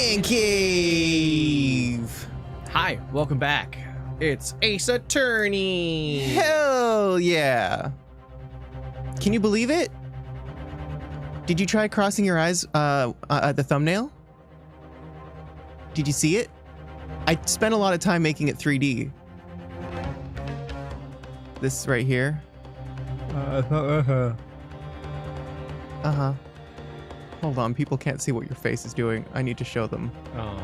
NyanCave! Hi, welcome back. It's Ace Attorney. Hell yeah. Can you believe it? Did you try crossing your eyes at the thumbnail? Did you see it? I spent a lot of time making it 3D. This right here. Uh-huh. Hold on, people can't see what your face is doing. I need to show them. Oh.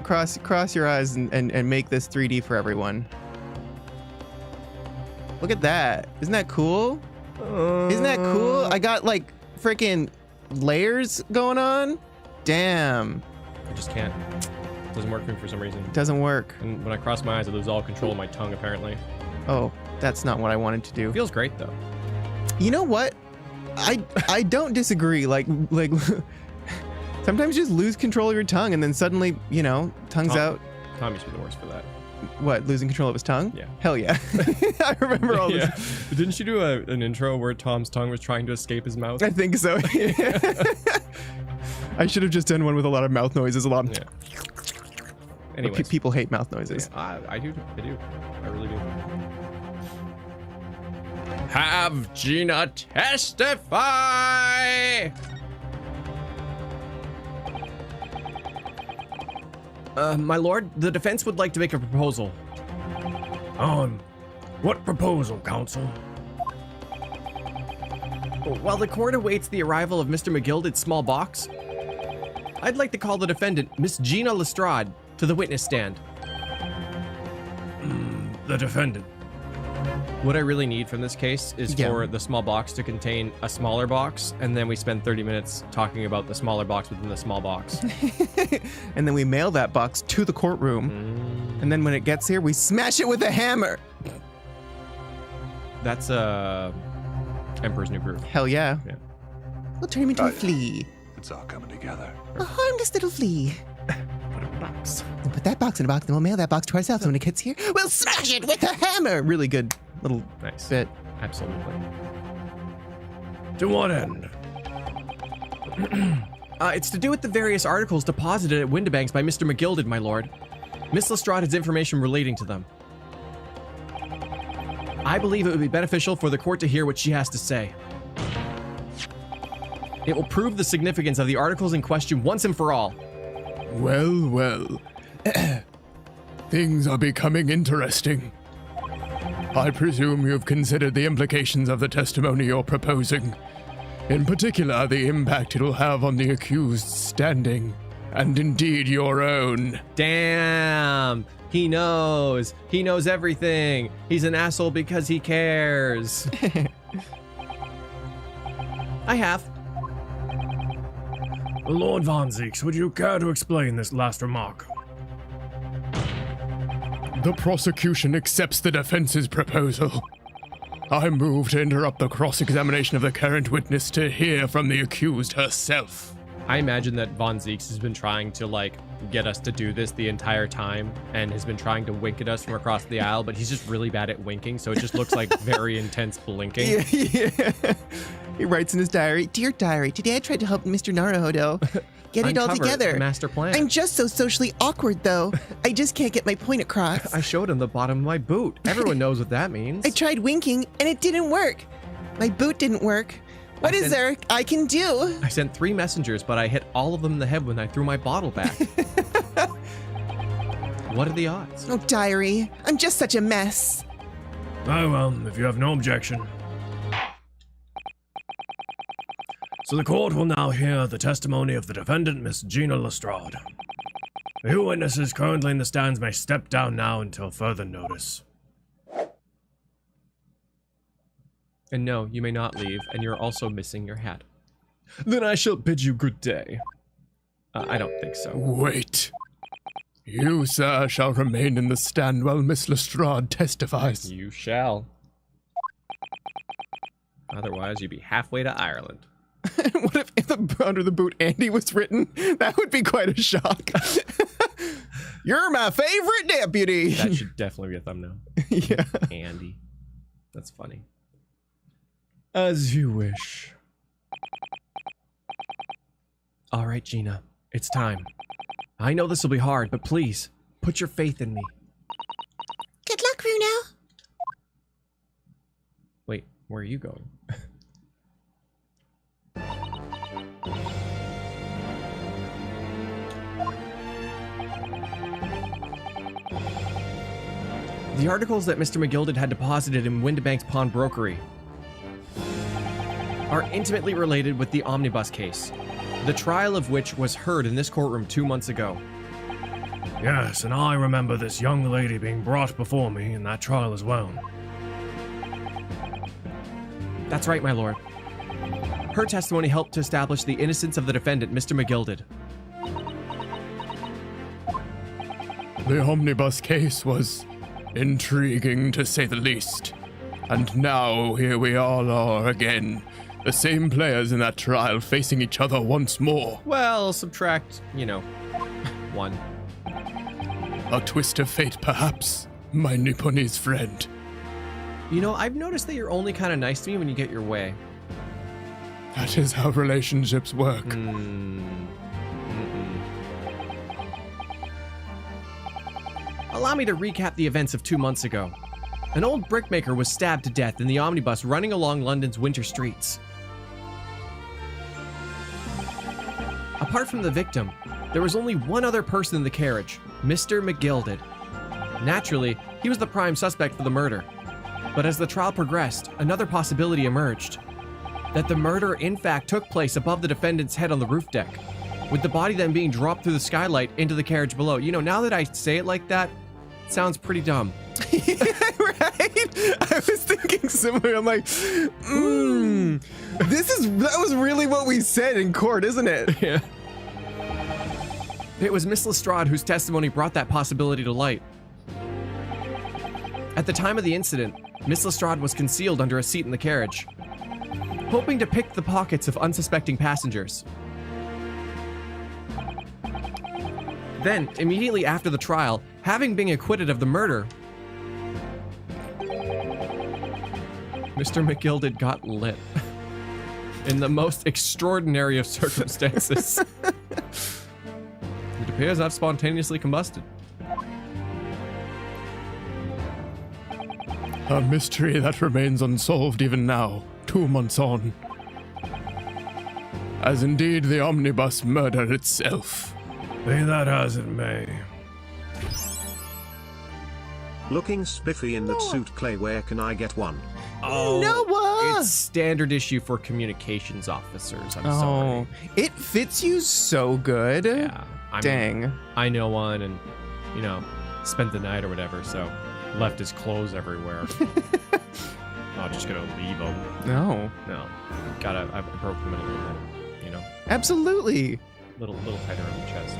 Cross your eyes and make this 3D for everyone. Look at that. Isn't that cool? Isn't that cool? I got like freaking layers going on. Damn. I just can't. It doesn't work for me for some reason. It doesn't work. And when I cross my eyes, I lose all control of my tongue, apparently. Oh, that's not what I wanted to do. It feels great, though. You know what? I don't disagree. Like sometimes you just lose control of your tongue and then suddenly, you know, tongue's out. Tom used to be the worst for that. What, losing control of his tongue? Yeah. Hell yeah. I remember all this. Didn't you do an intro where Tom's tongue was trying to escape his mouth? I think so. I should have just done one with a lot of mouth noises. A lot of... Yeah. Anyways. People hate mouth noises. Yeah, I do. I really do. Have Gina testify! My lord, the defense would like to make a proposal. What proposal, counsel? While the court awaits the arrival of Mr. McGilded's small box, I'd like to call the defendant, Miss Gina Lestrade, to the witness stand. The defendant. What I really need from this case is for the small box to contain a smaller box, and then we spend 30 minutes talking about the smaller box within the small box. And then we mail that box to the courtroom. And then when it gets here, we smash it with a hammer. That's Emperor's New Groove. Hell yeah. Yeah. We'll turn him into a flea. It's all coming together. A harmless little flea. Put it in a box. We'll put that box in a box, and we'll mail that box to ourselves. When it gets here, we'll smash it with a hammer. Really good little bit. Absolutely. To what end? It's to do with the various articles deposited at Windibanks by Mr. McGilded, my lord. Miss Lestrade has information relating to them. I believe it would be beneficial for the court to hear what she has to say. It will prove the significance of the articles in question once and for all. Well, well. Things are becoming interesting. I presume you've considered the implications of the testimony you're proposing. In particular, the impact it'll have on the accused's standing, and indeed your own. Damn! He knows! He knows everything! He's an asshole because he cares! I have. Lord Von Zeeks, would you care to explain this last remark? The prosecution accepts the defense's proposal. I move to interrupt the cross-examination of the current witness to hear from the accused herself. I imagine that Von Zeeks has been trying to, like, get us to do this the entire time and has been trying to wink at us from across the aisle, but he's just really bad at winking, so it just looks like very intense blinking. Yeah. He writes in his diary, "Dear diary, today I tried to help Mr. Naruhodo get it all together. Master plan. I'm just so socially awkward, though. I just can't get my point across. I showed him the bottom of my boot. Everyone knows what that means. I tried winking, and it didn't work. My boot didn't work. What is there I can do?" I sent 3 messengers, but I hit all of them in the head when I threw my bottle back. What are the odds? Oh, diary, I'm just such a mess. Oh, well, if you have no objection. So the court will now hear the testimony of the defendant, Miss Gina Lestrade. The witnesses currently in the stands may step down now until further notice. And no, you may not leave, and you're also missing your hat. Then I shall bid you good day. I don't think so. Wait. You, sir, shall remain in the stand while Miss Lestrade testifies. You shall. Otherwise, you'd be halfway to Ireland. What if under the boot Andy was written? That would be quite a shock. You're my favorite deputy. That should definitely be a thumbnail. Yeah. Andy. That's funny. As you wish. All right, Gina. It's time. I know this will be hard, but please, put your faith in me. Good luck, Bruno. Wait, where are you going? The articles that Mr. McGilded had deposited in Windibank's pawnbrokery are intimately related with the omnibus case, the trial of which was heard in this courtroom 2 months ago. Yes, and I remember this young lady being brought before me in that trial as well. That's right, my lord. Her testimony helped to establish the innocence of the defendant, Mr. McGilded. The omnibus case was intriguing, to say the least. And now here we all are again. The same players in that trial facing each other once more. Well, subtract, 1. A twist of fate, perhaps, my Nipponese friend. I've noticed that you're only kind of nice to me when you get your way. That is how relationships work. Allow me to recap the events of 2 months ago. An old brickmaker was stabbed to death in the omnibus running along London's winter streets. Apart from the victim, there was only one other person in the carriage, Mr. McGilded. Naturally, he was the prime suspect for the murder. But as the trial progressed, another possibility emerged. That the murder in fact took place above the defendant's head on the roof deck, with the body then being dropped through the skylight into the carriage below. Now that I say it like that, it sounds pretty dumb. Right? I was thinking similar. I'm like, that was really what we said in court, isn't it? Yeah. It was Miss Lestrade whose testimony brought that possibility to light. At the time of the incident, Miss Lestrade was concealed under a seat in the carriage, hoping to pick the pockets of unsuspecting passengers. Then, immediately after the trial, having been acquitted of the murder, Mr. McGilded got lit. In the most extraordinary of circumstances. It appears I've spontaneously combusted. A mystery that remains unsolved even now, 2 months on. As indeed the omnibus murder itself. Be that as it may. Looking spiffy in that suit, Clay. Where can I get one? Oh, Noah! it's standard issue for communications officers. I'm sorry. It fits you so good. Yeah. Dang. I know one and, spent the night or whatever, so left his clothes everywhere. Not just gonna leave them. No. No. I broke them in a little bit, Absolutely. Little tighter on the chest.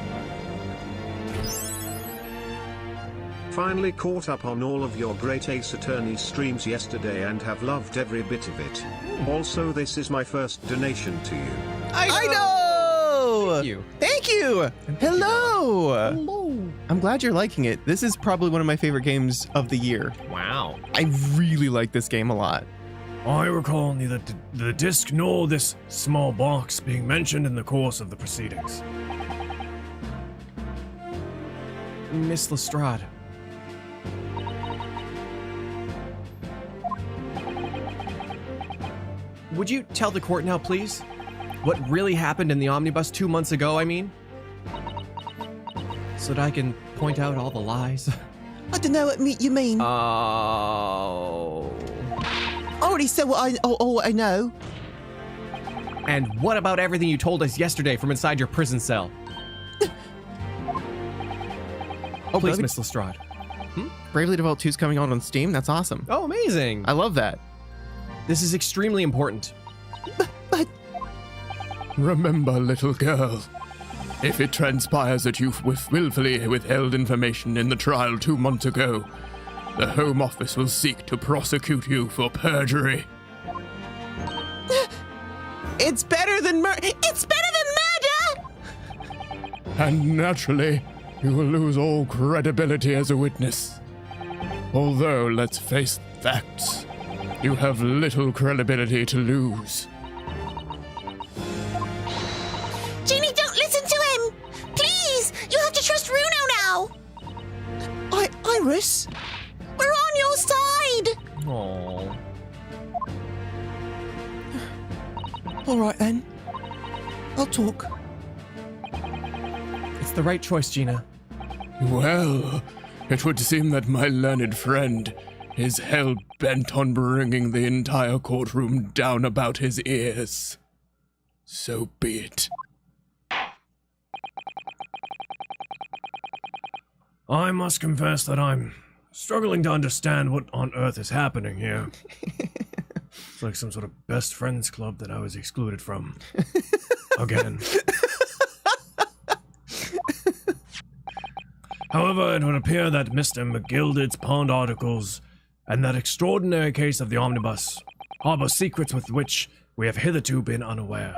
Finally caught up on all of your great Ace Attorney streams yesterday and have loved every bit of it. Also, this is my first donation to you. I know! Thank you. Thank you! Hello! Hello! I'm glad you're liking it. This is probably one of my favorite games of the year. Wow. I really like this game a lot. I recall neither the disc nor this small box being mentioned in the course of the proceedings. Miss Lestrade. Would you tell the court now, please? What really happened in the omnibus 2 months ago, I mean? So that I can point out all the lies. I don't know what you mean. Oh. I already said what I know. And what about everything you told us yesterday from inside your prison cell? Please, Bravely- Miss Lestrade. Bravely Default 2 is coming out on Steam. That's awesome. Oh, amazing. I love that. This is extremely important. But Remember, little girl, if it transpires that you willfully withheld information in the trial 2 months ago, the Home Office will seek to prosecute you for perjury. it's better than murder. It's better than murder. And naturally, you will lose all credibility as a witness. Although, let's face facts, you have little credibility to lose. Ginny, don't listen to him. Please, you have to Cyrus, we're on your side. Aww. All right then. I'll talk. It's the right choice, Gina. Well, it would seem that my learned friend is hell-bent on bringing the entire courtroom down about his ears. So be it. I must confess that I'm struggling to understand what on earth is happening here. It's like some sort of best friends club that I was excluded from. Again. However, it would appear that Mr. McGilded's pawned articles and that extraordinary case of the omnibus harbor secrets with which we have hitherto been unaware.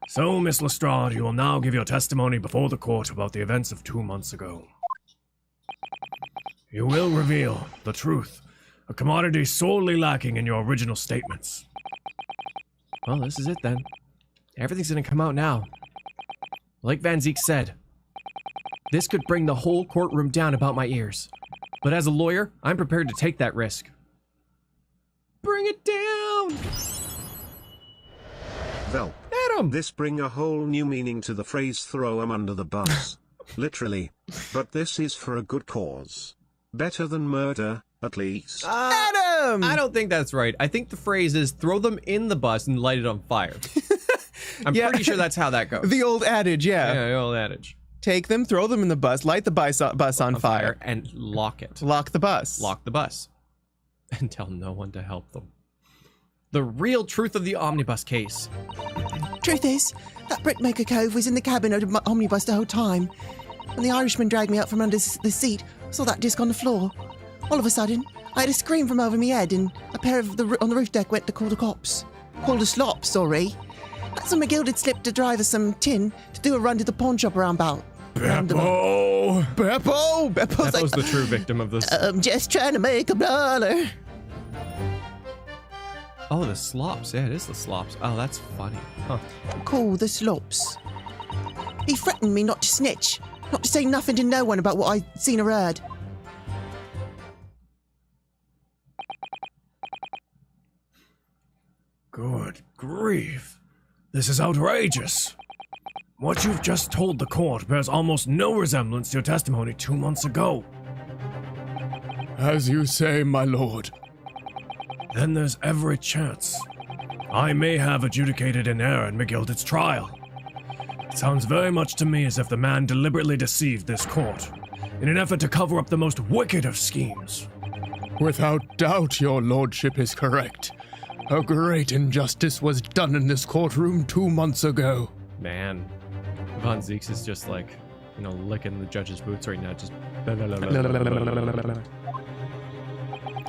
So, Miss Lestrade, you will now give your testimony before the court about the events of 2 months ago. You will reveal the truth, a commodity sorely lacking in your original statements. Well, this is it then. Everything's gonna come out now. Like Van Ziek said, this could bring the whole courtroom down about my ears. But as a lawyer, I'm prepared to take that risk. Bring it down! Velp. Adam! This bring a whole new meaning to the phrase throw 'em under the bus. Literally. But this is for a good cause. Better than murder, at least. Adam! I don't think that's right. I think the phrase is throw them in the bus and light it on fire. I'm Yeah. pretty sure that's how that goes. The old adage, yeah. Yeah, the old adage. Take them, throw them in the bus, light the bus on fire, And lock it. lock the bus. Lock the bus. And tell no one to help them. The real truth of the omnibus case. Truth is, that Brickmaker Cove was in the cabin of my omnibus the whole time. When the Irishman dragged me out from under the seat, I saw that disc on the floor. All of a sudden, I had a scream from over my head, and a pair on the roof deck went to call the cops. Called the slop, sorry. That's when McGilded slipped to drive us some tin to do a run to the pawn shop around about. Beppo! Beppo! Beppo's That was like, the true victim of this. I'm just trying to make a dollar. Oh, the slops. Yeah, it is the slops. Oh, that's funny. Huh. Call the slops. He threatened me not to snitch, not to say nothing to no one about what I'd seen or heard. Good grief. This is outrageous. What you've just told the court bears almost no resemblance to your testimony 2 months ago. As you say, my lord. Then there's every chance I may have adjudicated an error in McGilded's trial. It sounds very much to me as if the man deliberately deceived this court in an effort to cover up the most wicked of schemes. Without doubt, your lordship is correct. A great injustice was done in this courtroom 2 months ago. Man. Von Zieks is just like, you know, licking the judge's boots right now. Just.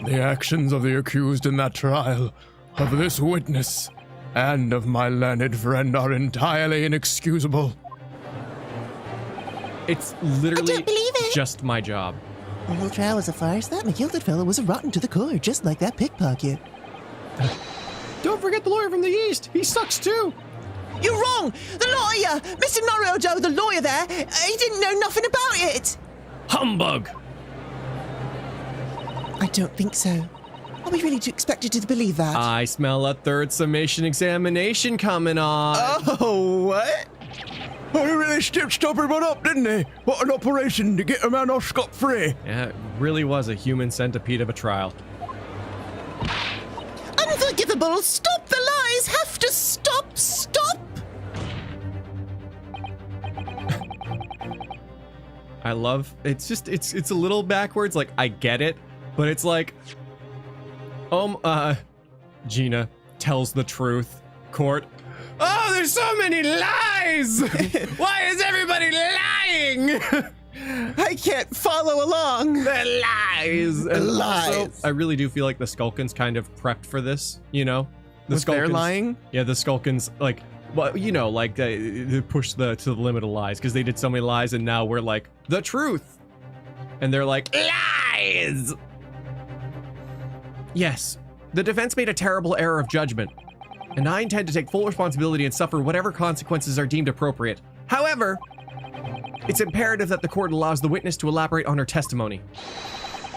The actions of the accused in that trial, of this witness, and of my learned friend are entirely inexcusable. It's literally I don't believe it. just my job. The whole trial was a farce. That McGilded fellow was a rotten to the core, just like that pickpocket. Don't forget the lawyer from the east. He sucks too. You're wrong! The lawyer! Mr. Noriojo, the lawyer there, he didn't know nothing about it! Humbug! I don't think so. Are we really expected to believe that? I smell a third summation examination coming on. oh, what? Oh, he really stitched everyone up, didn't he? What an operation to get a man off scot-free. Yeah, it really was a human centipede of a trial. Unforgivable! Stop the lies! Have to stop! Stop! I love it's just it's a little backwards, like I get it, but it's like Gina tells the truth. Court. Oh, there's so many lies! Why is everybody lying? I can't follow along. The lies. And Lies. also, I really do feel like the Skulkins kind of prepped for this, you know? The Was they're lying? Yeah, the Skulkins, like, well, you know, like they push to the limit of lies because they did so many lies, and now we're like the truth, and they're like lies. Yes, the defense made a terrible error of judgment, and I intend to take full responsibility and suffer whatever consequences are deemed appropriate. However, It's imperative that the court allows the witness to elaborate on her testimony,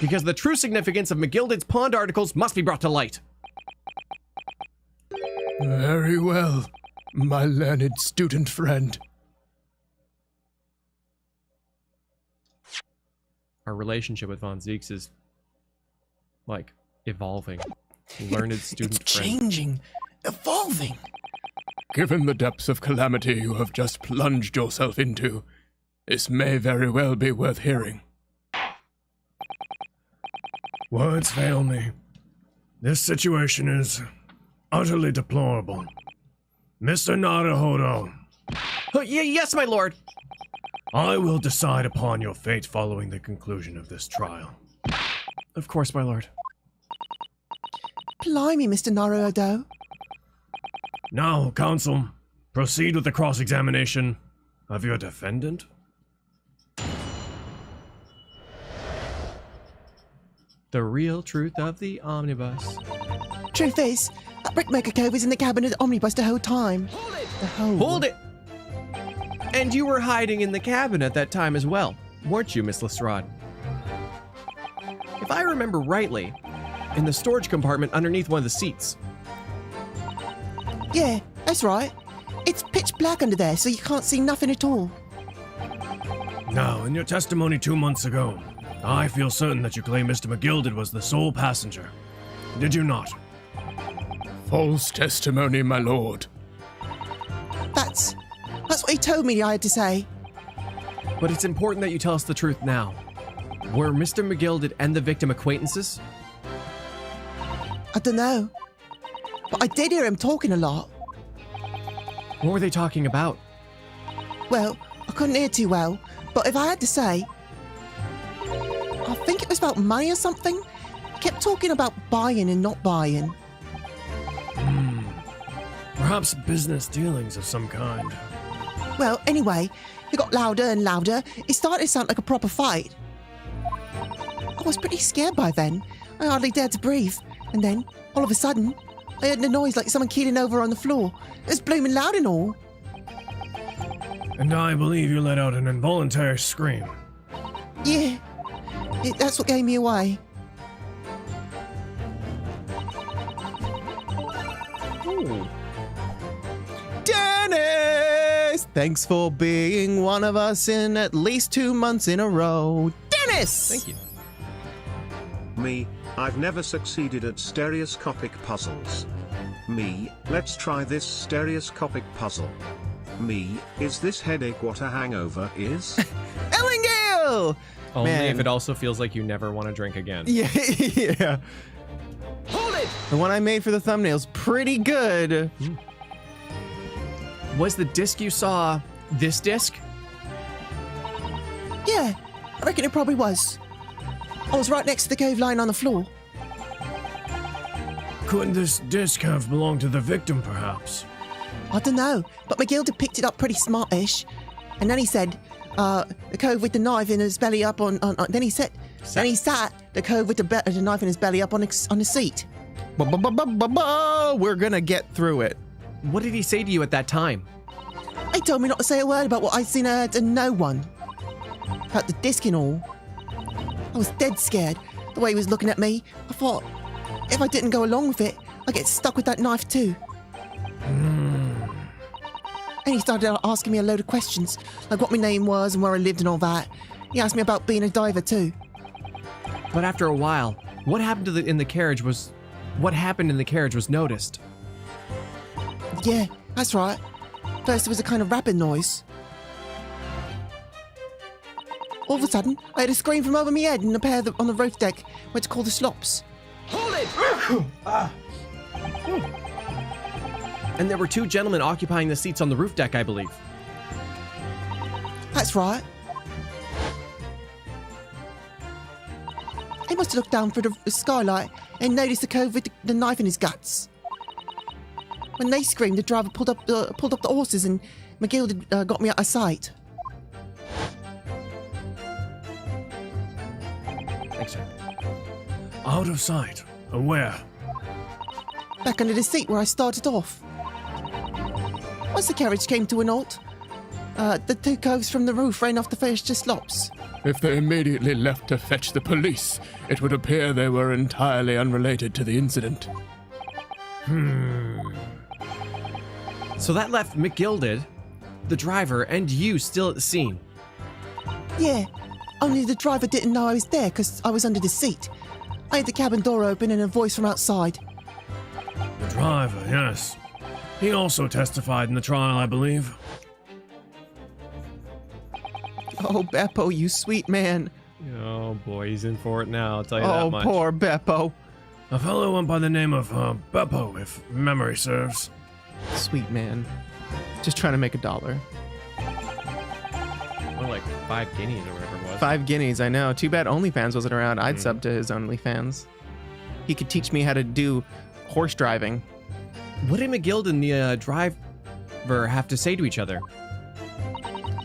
because the true significance of McGilded's pond articles must be brought to light. Very well, my learned student friend. Our relationship with Von Zieks is, like, evolving. Learned student It's friend. changing, evolving. Given the depths of calamity you have just plunged yourself into, this may very well be worth hearing. Words fail me. This situation is utterly deplorable. Mr. Naruhodo, Yes, my lord. I will decide upon your fate following the conclusion of this trial. Of course, my lord. Blimey, Mr. Naruhodo. Now, counsel, proceed with the cross-examination of your defendant. The real truth of the omnibus. Truth is, that Brickmaker Cove was in the cabin of the omnibus the whole time. Hold it! And you were hiding in the cabin at that time as well, weren't you, Miss Lestrade? If I remember rightly, in the storage compartment underneath one of the seats. Yeah, that's right. It's pitch black under there, so you can't see nothing at all. Now, in your testimony 2 months ago, I feel certain that you claim Mr. McGilded was the sole passenger. Did you not? False testimony, my lord. That's what he told me I had to say. But it's important that you tell us the truth now. Were Mr. McGilded and the victim acquaintances? I don't know. But I did hear him talking a lot. What were they talking about? Well, I couldn't hear too well, but if I had to say, I think it was about money or something. He kept talking about buying and not buying. Perhaps business dealings of some kind. Well, anyway, it got louder and louder. It started to sound like a proper fight. I was pretty scared by then. I hardly dared to breathe. And then, all of a sudden, I heard a noise like someone keeling over on the floor. It was blooming loud and all. And I believe you let out an involuntary scream. Yeah, that's what gave me away. Ooh. Dennis! Thanks for being one of us in at least 2 months in a row. Dennis! Thank you. Me, I've never succeeded at stereoscopic puzzles. Me, let's try this stereoscopic puzzle. Me, is this headache what a hangover is? Ellen Gale! Only Man. if it also feels like you never want to drink again. Yeah, yeah. Hold it! The one I made for the thumbnail's pretty good. Was the disc you saw this disc? Yeah, I reckon it probably was. I was right next to the cove lying on the floor. Couldn't this disc have belonged to the victim, perhaps? I don't know, but McGill picked it up pretty smartish. And then he said, the cove with the knife in his belly up on then he sat the cove with the knife in his belly up on the seat. We're gonna get through it. What did he say to you at that time? He told me not to say a word about what I'd seen or heard to no one. About the disc and all. I was dead scared. The way he was looking at me, I thought, if I didn't go along with it, I'd get stuck with that knife too. And he started asking me a load of questions, like what my name was and where I lived and all that. He asked me about being a diver too. But after a while, what happened in the carriage was noticed. Yeah, that's right. First there was a kind of rapping noise. All of a sudden, I heard a scream from over my head and a pair on the roof deck where it's called the slops. And there were 2 gentlemen occupying the seats on the roof deck, I believe. That's right. He must have looked down through the skylight and noticed the cove with the knife in his guts. When they screamed, the driver pulled up the horses and McGill got me out of sight. Thanks, sir. Out of sight. Where? Back under the seat where I started off. Once the carriage came to an halt, The two coves from the roof ran off the first just slops. If they immediately left to fetch the police, it would appear they were entirely unrelated to the incident. So that left McGilded, the driver, and you still at the scene. Yeah, only the driver didn't know I was there because I was under the seat. I had the cabin door open and a voice from outside. The driver, yes. He also testified in the trial, I believe. Oh, Beppo, you sweet man. Oh boy, he's in for it now, I'll tell you that Oh, much. poor Beppo. A fellow went by the name of Beppo, if memory serves. Sweet man. Just trying to make $1. More like 5 guineas or whatever it was. 5 guineas, I know. Too bad OnlyFans wasn't around. I'd sub to his OnlyFans. He could teach me how to do horse driving. What did McGild and the driver have to say to each other?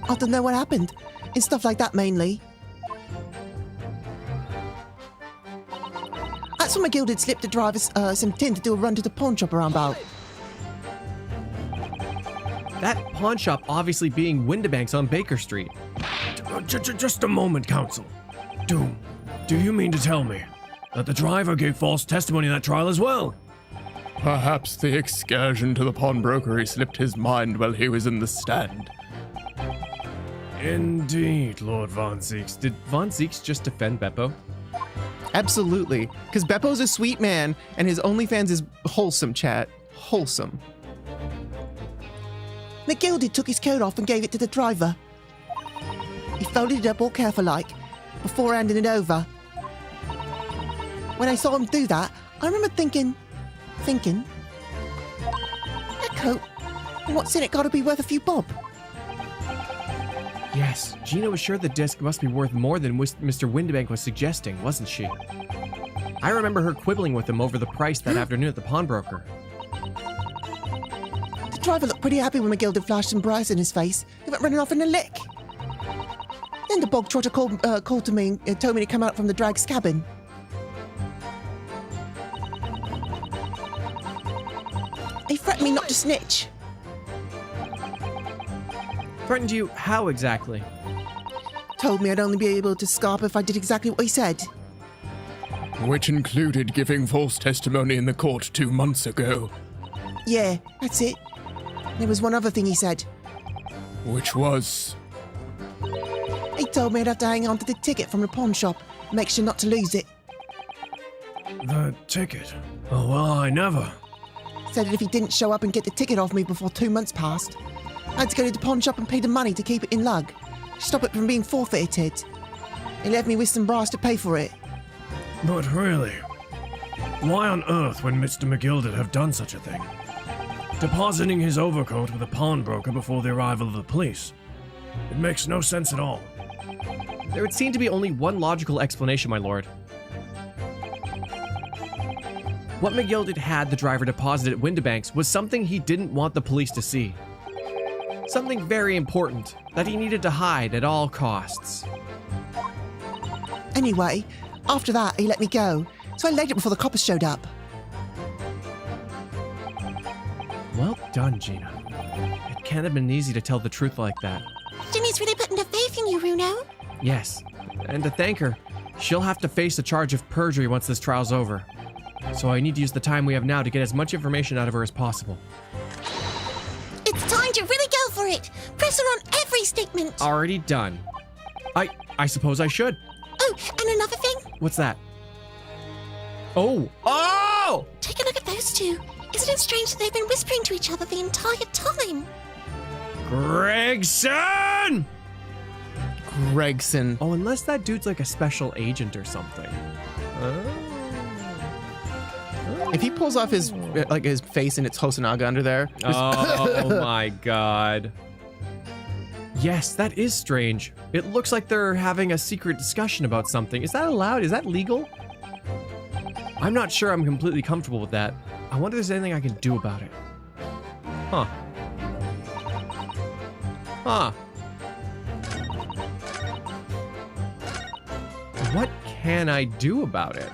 I don't know what happened. And stuff like that mainly. That's when McGill had slipped the driver some tin to do a run to the pawn shop around about. That pawn shop obviously being Windibank's on Baker Street. Just a moment, counsel. Do you mean to tell me that the driver gave false testimony in that trial as well? Perhaps the excursion to the pawnbrokery slipped his mind while he was in the stand. Indeed, Lord Von Zeeks. Did Von Zeeks just defend Beppo? Absolutely. Because Beppo's a sweet man, and his OnlyFans is wholesome, chat. Wholesome. McGilded took his coat off and gave it to the driver. He folded it up all careful-like, before handing it over. When I saw him do that, I remember thinking, that coat, what's in it gotta be worth a few bob? Yes, Gina was sure the disc must be worth more than Mr. Windibank was suggesting, wasn't she? I remember her quibbling with him over the price that afternoon at the pawnbroker. The driver looked pretty happy when McGilded flashed some brass in his face. He went running off in a lick. Then the bog trotter called to me and told me to come out from the drag's cabin. He threatened me not to snitch. Threatened you how exactly? Told me I'd only be able to scarp if I did exactly what he said. Which included giving false testimony in the court 2 months ago. Yeah, that's it. There was one other thing he said. Which was... He told me I'd have to hang on to the ticket from the pawn shop, make sure not to lose it. The ticket? Oh, well, I never. Said that if he didn't show up and get the ticket off me before 2 months passed, I had to go to the pawn shop and pay the money to keep it in lug, stop it from being forfeited. He left me with some brass to pay for it. But really, why on earth would Mr. McGilded have done such a thing? Depositing his overcoat with a pawnbroker before the arrival of the police. It makes no sense at all. There would seem to be only one logical explanation, my lord. What McGilded had the driver deposited at Windibank's was something he didn't want the police to see. Something very important that he needed to hide at all costs. Anyway, after that, he let me go, so I laid it before the coppers showed up. Well done, Gina. It can't have been easy to tell the truth like that. Ginny's really putting her faith in you, Runo. Yes, and to thank her, she'll have to face the charge of perjury once this trial's over. So I need to use the time we have now to get as much information out of her as possible. It's time to really go for it. Press her on every statement. Already done. I suppose I should. Oh, and another thing. What's that? Oh! Take a look at those two. Isn't it strange that they've been whispering to each other the entire time? Gregson! Gregson. Oh, unless that dude's like a special agent or something. If he pulls off his face and it's Hosonaga under there. Oh my god. Yes, that is strange. It looks like they're having a secret discussion about something. Is that allowed? Is that legal? I'm not sure I'm completely comfortable with that. I wonder if there's anything I can do about it. Huh. What can I do about it?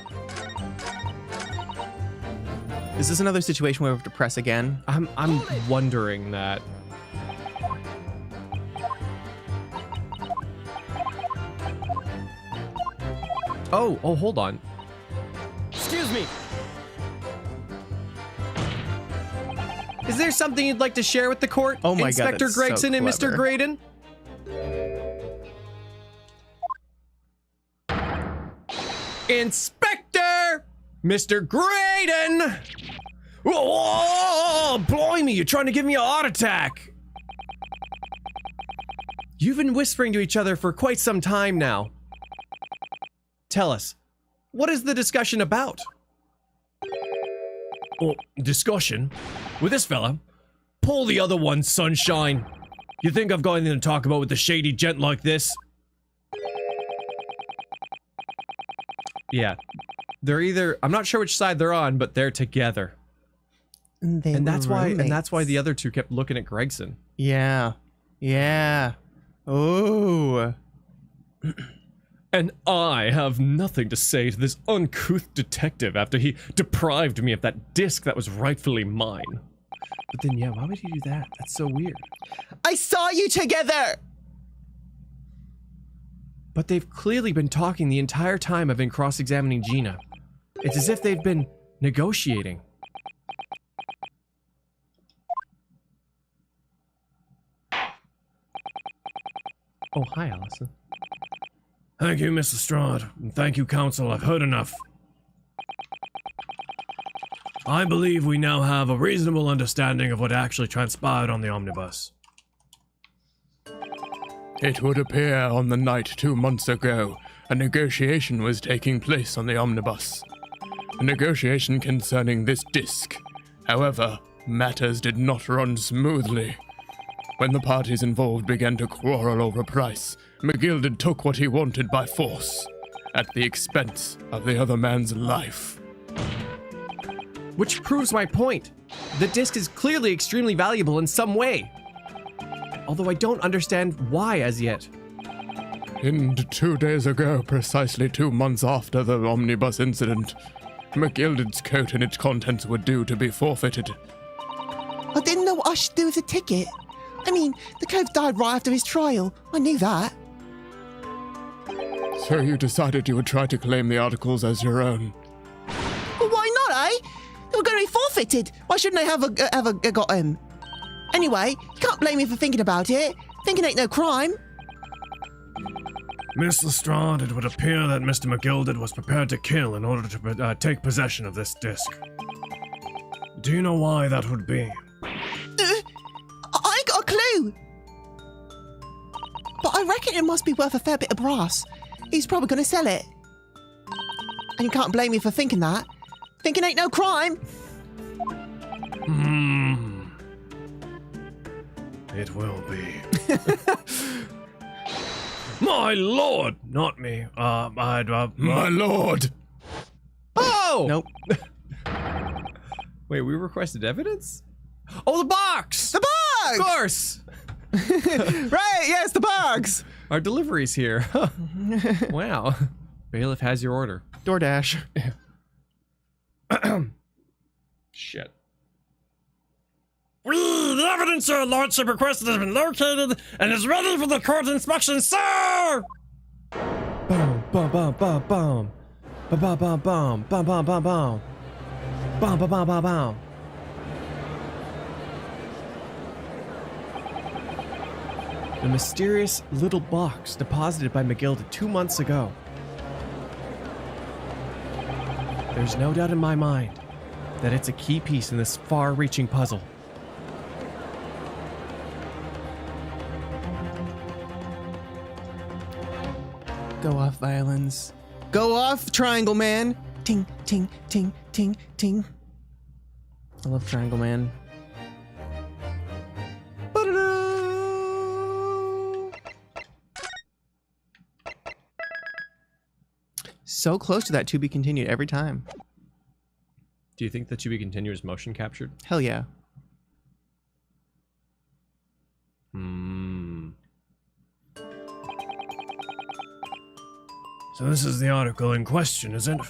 Is this another situation where we have to press again? I'm wondering that. Oh, hold on. Excuse me. Is there something you'd like to share with the court? Oh my God, Inspector that's so Gregson and Mr. clever. Graydon? Inspector! Mr. Graydon! Oh, blimey, you're trying to give me a heart attack. You've been whispering to each other for quite some time now. Tell us, what is the discussion about? Oh, discussion? With this fella? Pull the other one, sunshine. You think I've got anything to talk about with a shady gent like this? Yeah. They're either, I'm not sure which side they're on, but they're together. And that's why the other two kept looking at Gregson. Yeah. Yeah. Oh. And I have nothing to say to this uncouth detective after he deprived me of that disc that was rightfully mine. But then, yeah, why would he do that? That's so weird. I saw you together! But they've clearly been talking the entire time I've been cross-examining Gina. It's as if they've been negotiating. Oh, hi, Allison. Thank you, Mr. Strahd, and thank you, Counsel. I've heard enough. I believe we now have a reasonable understanding of what actually transpired on the omnibus. It would appear on the night 2 months ago, a negotiation was taking place on the omnibus. A negotiation concerning this disc. However, matters did not run smoothly. When the parties involved began to quarrel over price, McGilded took what he wanted by force, at the expense of the other man's life. Which proves my point. The disc is clearly extremely valuable in some way. Although I don't understand why as yet. And 2 days ago, precisely 2 months after the omnibus incident, McGilded's coat and its contents were due to be forfeited. I didn't know what I should do with the ticket. I mean, the cove died right after his trial. I knew that. So you decided you would try to claim the articles as your own. Well, why not, eh? They were going to be forfeited. Why shouldn't I have got them? Anyway, you can't blame me for thinking about it. Thinking ain't no crime. Miss Lestrade, it would appear that Mr. McGilded was prepared to kill in order to take possession of this disc. Do you know why that would be? I ain't got a clue. But I reckon it must be worth a fair bit of brass. He's probably going to sell it. And you can't blame me for thinking that. Thinking ain't no crime. It will be. My lord! Not me. My lord! Oh! Nope. Wait, we requested evidence? Oh, the box! The box! Of course! Right, yes, the box! Our delivery's here. Wow. Bailiff has your order. DoorDash. Shit. The evidence your lordship requested has been located and is ready for the court inspection, sir! Boom, boom, boom, boom, boom. Ba ba ba boom, bum bum bum bum. Bum bum bum bum bum. The mysterious little box deposited by McGilded 2 months ago. There's no doubt in my mind that it's a key piece in this far-reaching puzzle. Go off, violins. Go off, Triangle Man! Ting, ting, ting, ting, ting. I love Triangle Man. So close to that to be continued every time. Do you think that to be continued is motion captured? Hell yeah. So this is the article in question, is it?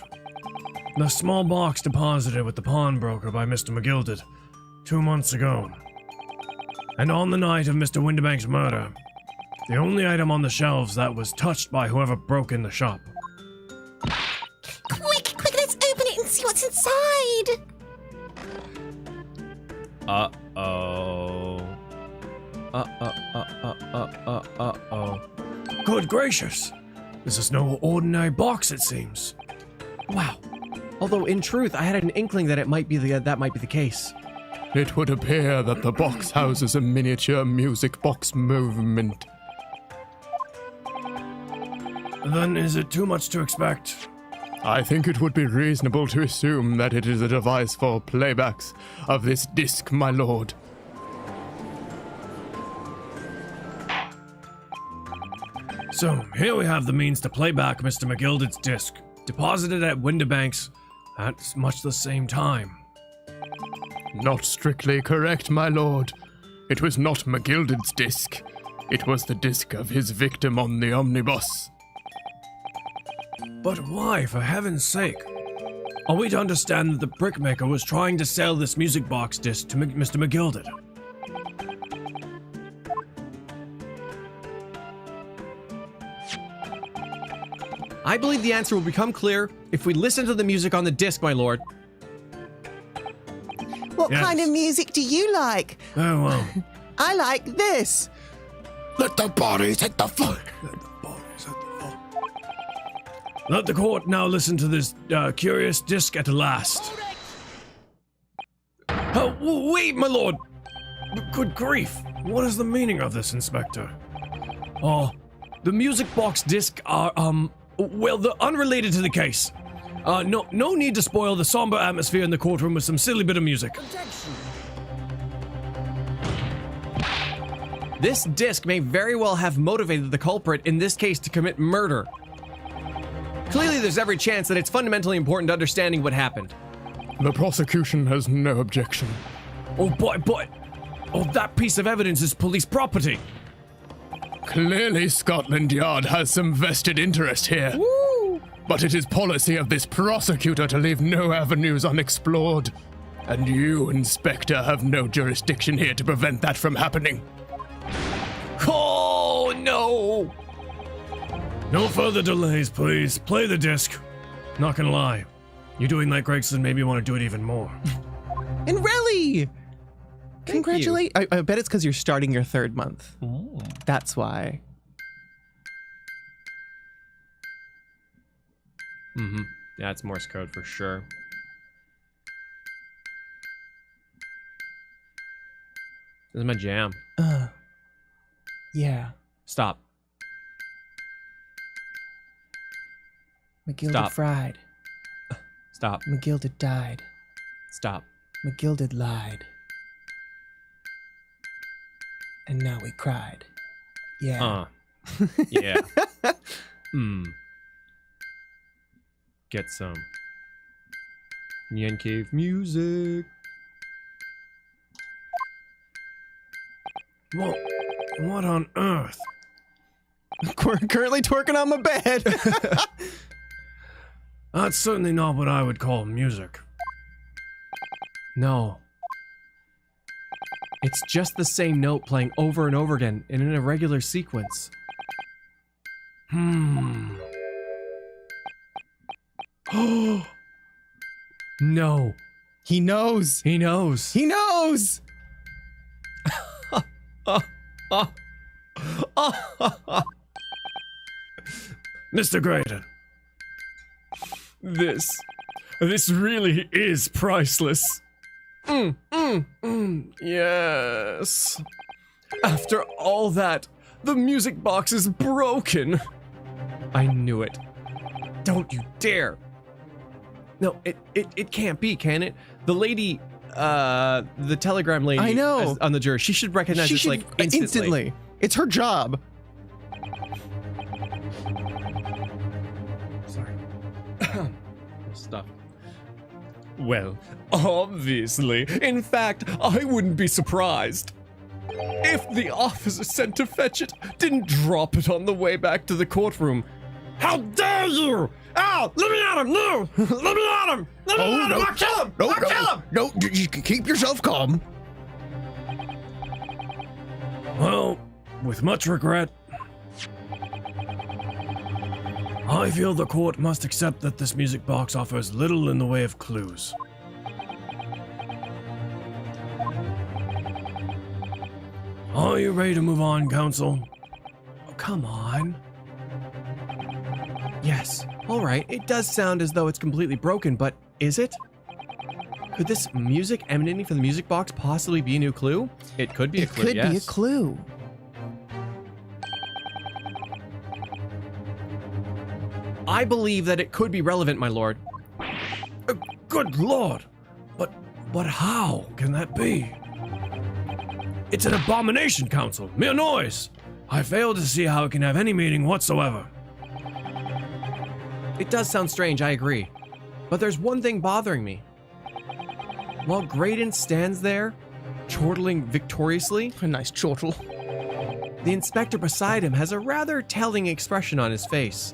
The small box deposited with the pawnbroker by Mr. McGilded 2 months ago. And on the night of Mr. Windibank's murder, the only item on the shelves that was touched by whoever broke in the shop. Uh-oh. Uh-oh. Good gracious! This is no ordinary box, it seems. Wow. Although, in truth, I had an inkling that that might be the case. It would appear that the box houses a miniature music box movement. Then is it too much to expect? I think it would be reasonable to assume that it is a device for playbacks of this disc, my lord. So, here we have the means to play back Mr. McGilded's disc, deposited at Windibanks at much the same time. Not strictly correct, my lord. It was not McGilded's disc. It was the disc of his victim on the omnibus. But why, for heaven's sake? Are we to understand that the brickmaker was trying to sell this music box disc to Mr. McGilded? I believe the answer will become clear if we listen to the music on the disc, my lord. What Yes. kind of music do you like? Oh, well. I like this. Let the bodies hit the floor. Let the court now listen to this curious disc at last. Oh, wait, my lord! Good grief! What is the meaning of this, Inspector? Oh, the music box disc are, well, they're unrelated to the case. No need to spoil the somber atmosphere in the courtroom with some silly bit of music. This disc may very well have motivated the culprit in this case to commit murder. Clearly, there's every chance that it's fundamentally important to understanding what happened. The prosecution has no objection. Oh, but that piece of evidence is police property. Clearly, Scotland Yard has some vested interest here. Woo! But it is policy of this prosecutor to leave no avenues unexplored. And you, Inspector, have no jurisdiction here to prevent that from happening. Oh, no! No further delays, please. Play the disc. Not gonna lie. You doing like Gregson made me want to do it even more. And really, Thank congratulate. I bet it's because you're starting your 3rd month. you. That's why. Mm-hmm. Yeah, it's Morse code for sure. This is my jam. Yeah. Stop. McGilded Stop. fried. Stop. McGilded died. Stop. McGilded lied. And now we cried. Yeah. Yeah. Get some NyanCave music. What on earth? Currently twerking on my bed. That's certainly not what I would call music. No. It's just the same note playing over and over again in an irregular sequence. Oh no. He knows. He knows. He knows. Mr. Graydon. This really is priceless. Yes. After all that, the music box is broken. I knew it. Don't you dare. No, it can't be, can it? The lady, the telegram lady I know. on the jury, she should recognize this like instantly. It's her job. Sorry. Stuff. Well, obviously. In fact, I wouldn't be surprised if the officer sent to fetch it didn't drop it on the way back to the courtroom. How dare you! Ow! Let me at him! No! Let me at him! Let me at him! I'll kill him! I'll kill him! No, you keep yourself calm. Well, with much regret, I feel the court must accept that this music box offers little in the way of clues. Are you ready to move on, Council? Oh, come on. Yes, alright, it does sound as though it's completely broken, but is it? Could this music emanating from the music box possibly be a new clue? It could be a clue, It could be a clue. I believe that it could be relevant, my lord. Good lord! But how can that be? It's an abomination, Council. Mere noise! I fail to see how it can have any meaning whatsoever. It does sound strange, I agree. But there's one thing bothering me. While Graydon stands there, chortling victoriously, A nice chortle. the inspector beside him has a rather telling expression on his face.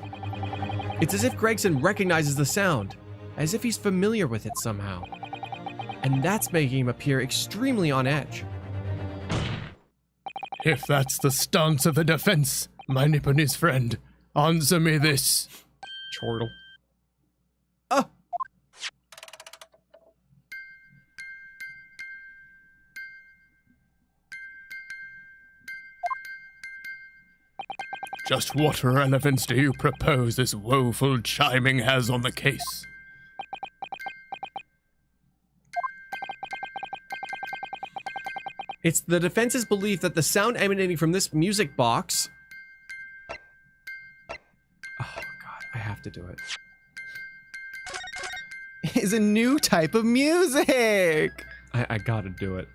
It's as if Gregson recognizes the sound, as if he's familiar with it somehow. And that's making him appear extremely on edge. If that's the stance of the defense, my Nipponese friend, answer me this. Chortle. Oh! Just what relevance do you propose this woeful chiming has on the case? It's the defense's belief that the sound emanating from this music box... Oh god, I have to do it. Is a new type of music. I gotta do it.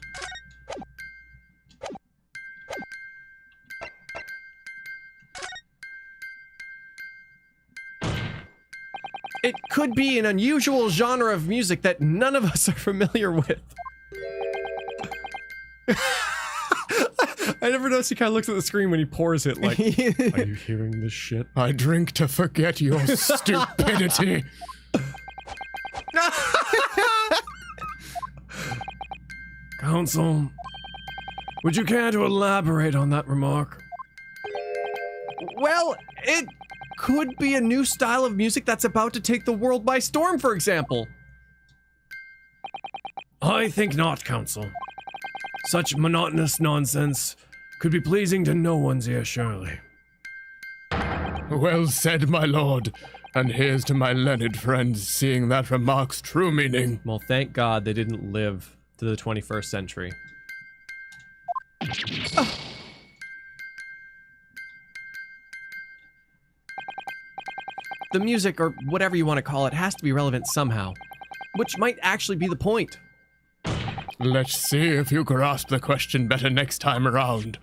It could be an unusual genre of music that none of us are familiar with. I never noticed he kind of looks at the screen when he pours it like, are you hearing this shit? I drink to forget your stupidity. Council, would you care to elaborate on that remark? Well, it could be a new style of music that's about to take the world by storm, for example. I think not, Council. Such monotonous nonsense could be pleasing to no one's ear, surely. Well said, my lord. And here's to my learned friends seeing that remark's true meaning. Well, thank God they didn't live to the 21st century. Oh. The music, or whatever you want to call it, has to be relevant somehow. Which might actually be the point. Let's see if you grasp the question better next time around.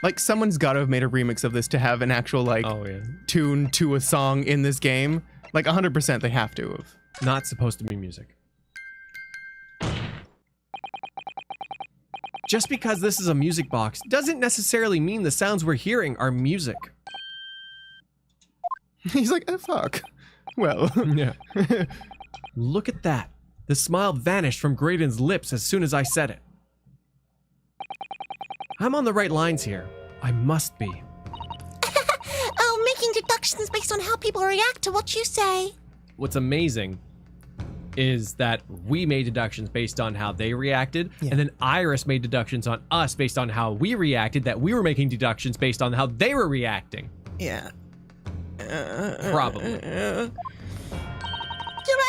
Like, someone's got to have made a remix of this to have an actual, like, Oh, yeah. tune to a song in this game. Like, 100% they have to have. Not supposed to be music. Just because this is a music box doesn't necessarily mean the sounds we're hearing are music. He's like, oh, fuck. Well, Yeah. Look at that. The smile vanished from Graydon's lips as soon as I said it. I'm on the right lines here. I must be. Oh, making deductions based on how people react to what you say. What's amazing is that we made deductions based on how they reacted, and then Iris made deductions on us based on how we reacted, that we were making deductions based on how they were reacting. yeah. Probably. You're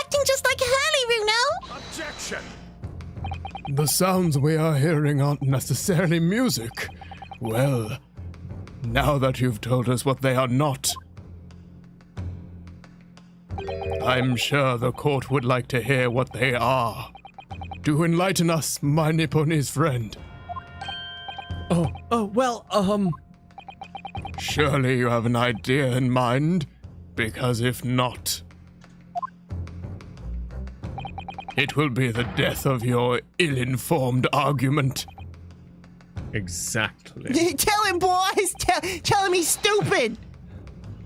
acting just like Hurley, Runo. Objection! The sounds we are hearing aren't necessarily music. Well, now that you've told us what they are not, I'm sure the court would like to hear what they are. Do enlighten us, my Nipponese friend. Well, Surely you have an idea in mind, because if not, it will be the death of your ill-informed argument. exactly. Tell him, boys! Tell him he's stupid!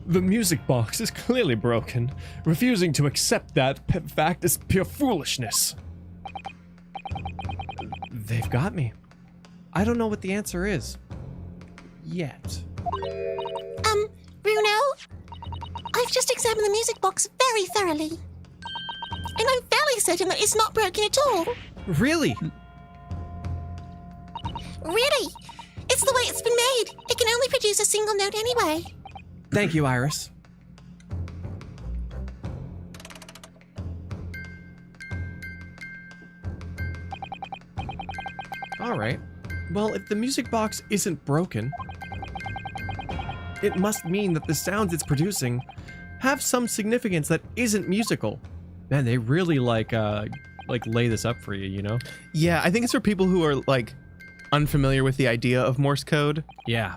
The music box is clearly broken. Refusing to accept that fact is pure foolishness. They've got me. I don't know what the answer is. Yet. Runo? I've just examined the music box very thoroughly. and I'm fairly certain that it's not broken at all. Really? Really? It's the way it's been made. It can only produce a single note anyway. Thank you, Iris. All right. Well, if the music box isn't broken, it must mean that the sounds it's producing have some significance that isn't musical. Man, they really like lay this up for you, you know? Yeah, I think it's for people who are like unfamiliar with the idea of Morse code. Yeah.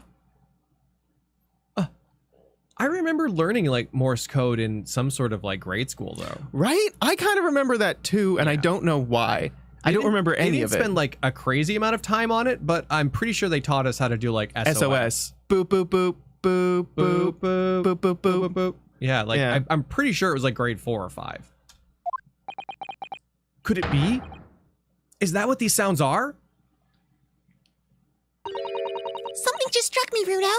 I remember learning like Morse code in some sort of like grade school though. Right? I kind of remember that too, and I don't know why. I don't remember any of it. They didn't spend like a crazy amount of time on it, but I'm pretty sure they taught us how to do like SOS. Boop, boop, boop, boop, boop, boop, boop, boop, boop, boop. Yeah, like I'm pretty sure it was like grade 4 or 5. Could it be? Is that what these sounds are? Something just struck me, Rudo.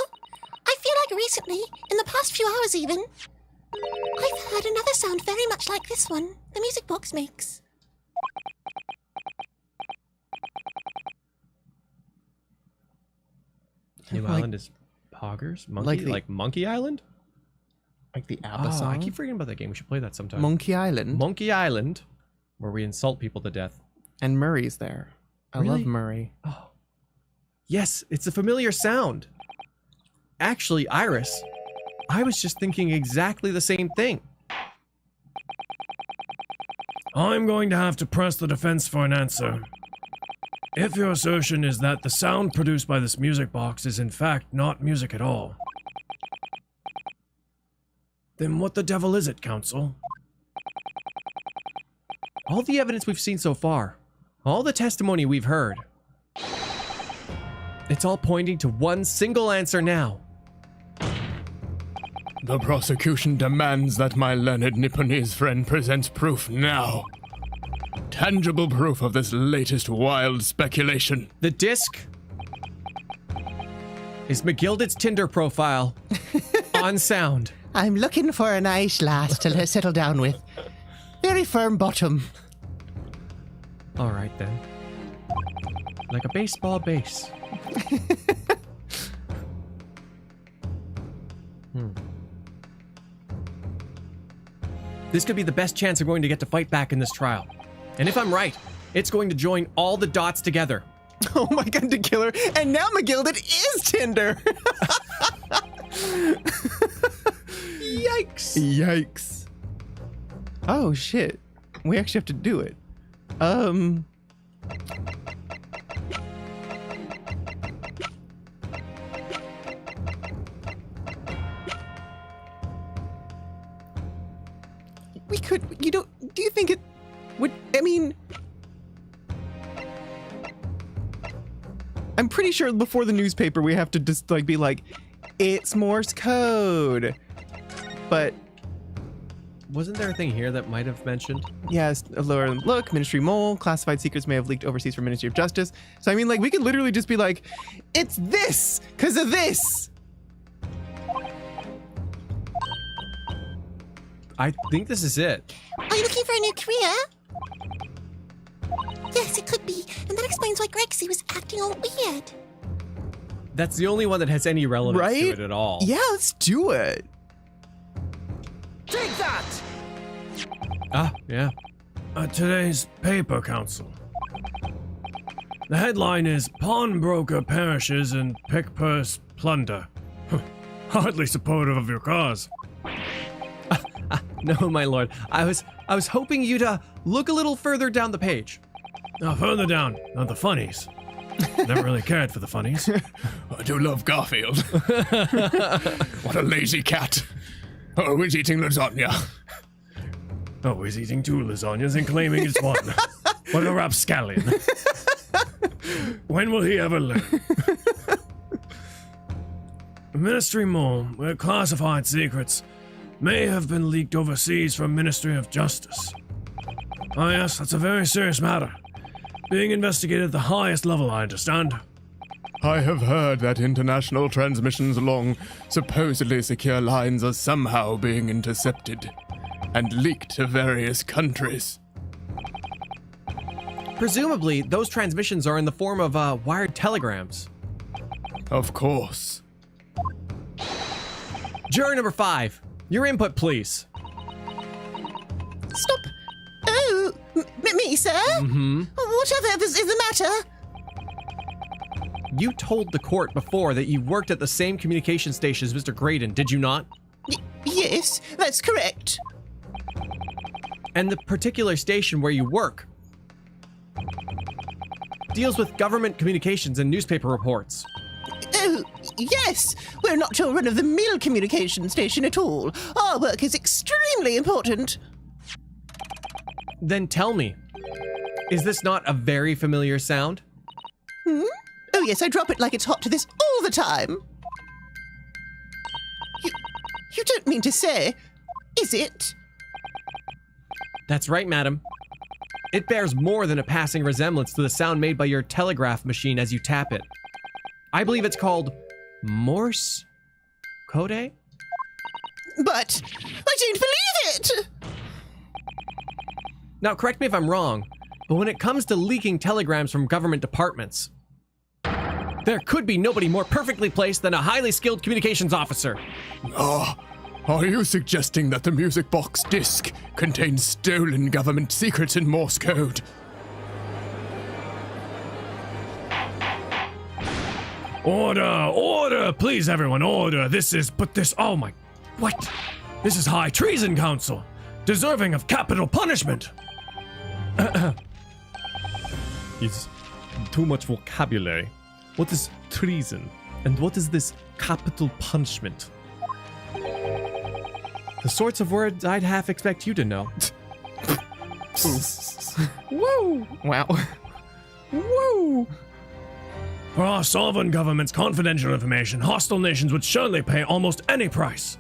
I feel like recently, in the past few hours even, I've heard another sound very much like this one the music box makes. New Island is Poggers? Monkey? Like Monkey Island? Like the ABBA song? I keep forgetting about that game. We should play that sometime. Monkey Island. Monkey Island, where we insult people to death. And Murray's there. I Really? love Murray. Oh. Yes, it's a familiar sound. Actually, Iris, I was just thinking exactly the same thing. I'm going to have to press the defense for an answer. If your assertion is that the sound produced by this music box is in fact not music at all, then what the devil is it, Counsel? All the evidence we've seen so far, all the testimony we've heard, it's all pointing to one single answer now. The prosecution demands that my learned Nipponese friend presents proof now. Tangible proof of this latest wild speculation. The disc is McGilded's Tinder profile on sound. I'm looking for a nice lass to settle down with. Very firm bottom. All right then. Like a baseball base. This could be the best chance I'm going to get to fight back in this trial. And if I'm right, it's going to join all the dots together. Oh my god, the killer. And now McGilded is Tinder. Yikes. Yikes. Oh shit. We actually have to do it. We could, you don't, do you think it would, I mean, I'm pretty sure before the newspaper we have to just like be like, it's Morse code. But wasn't there a thing here that might have mentioned? yes, look, Ministry Mole, classified secrets may have leaked overseas from Ministry of Justice. So I mean, like, we could literally just be like, it's this, because of this. I think this is it. Are you looking for a new career? Yes, it could be, and that explains why Gregsy was acting all weird. That's the only one that has any relevance Right? to it at all. Yeah, let's do it. Take that! Ah, yeah. Today's paper, Counsel. The headline is Pawnbroker Perishes in Pick-Purse Plunder. Hardly supportive of your cause. No, my lord. I was hoping you to look a little further down the page. Now, further down, not the funnies. Never really cared for the funnies. I do love Garfield. What a lazy cat. Oh, he's eating lasagna. Oh, he's eating 2 lasagnas and claiming it's one. What a rapscallion. When will he ever learn? Ministry Mole, where classified secrets may have been leaked overseas from Ministry of Justice. Ah, yes, that's a very serious matter. Being investigated at the highest level, I understand. I have heard that international transmissions along supposedly secure lines are somehow being intercepted. and leaked to various countries. Presumably, those transmissions are in the form of wired telegrams. Of course. Juror number 5, your input, please. Stop. Oh, me, sir? Mm-hmm. Whatever is the matter? You told the court before that you worked at the same communication station as Mr. Graydon, did you not? Yes, that's correct. And the particular station where you work deals with government communications and newspaper reports. Oh, yes. We're not your run-of-the-mill communication station at all. Our work is extremely important. Then tell me, is this not a very familiar sound? Oh, yes, I drop it like it's hot to this all the time. You don't mean to say, is it? That's right, madam. It bears more than a passing resemblance to the sound made by your telegraph machine as you tap it. I believe it's called Morse code? But I don't believe it! Now, correct me if I'm wrong, but when it comes to leaking telegrams from government departments, there could be nobody more perfectly placed than a highly skilled communications officer. Are you suggesting that the music box disc contains stolen government secrets in Morse code? Order, please everyone, order. This is high treason, counsel, deserving of capital punishment. It's too much vocabulary. What is treason? And what is this capital punishment? The sorts of words I'd half expect you to know. Woo! Wow. Woo! For our sovereign government's confidential information, hostile nations would surely pay almost any price.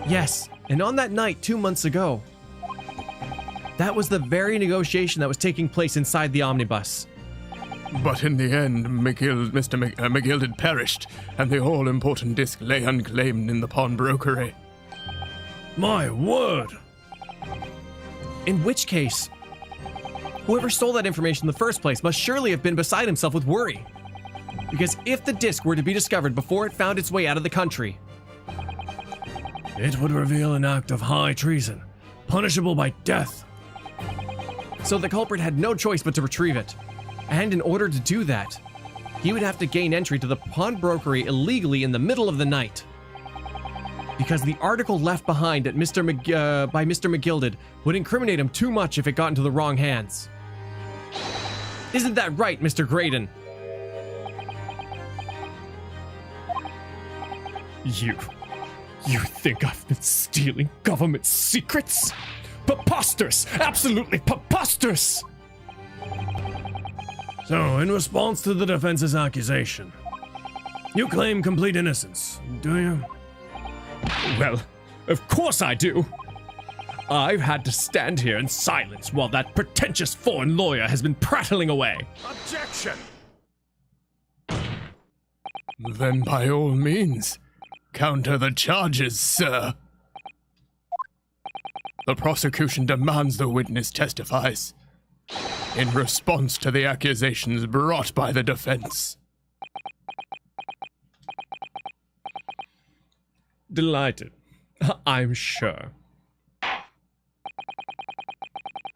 Yes, and on that night 2 months ago, that was the very negotiation that was taking place inside the omnibus. But in the end, Mr. McGill had perished, and the all-important disc lay unclaimed in the pawnbrokery. My word! In which case, whoever stole that information in the first place must surely have been beside himself with worry. Because if the disc were to be discovered before it found its way out of the country, It would reveal an act of high treason, punishable by death. So the culprit had no choice but to retrieve it. And in order to do that, he would have to gain entry to the pawnbrokery illegally in the middle of the night. Because the article left behind at by Mr. McGilded would incriminate him too much if it got into the wrong hands. Isn't that right, Mr. Graydon? You think I've been stealing government secrets? Preposterous! Absolutely preposterous! So, in response to the defense's accusation, you claim complete innocence, do you? Well, of course I do. I've had to stand here in silence while that pretentious foreign lawyer has been prattling away. Objection! Then by all means, counter the charges, sir. The prosecution demands the witness testifies in response to the accusations brought by the defense. Delighted, I'm sure.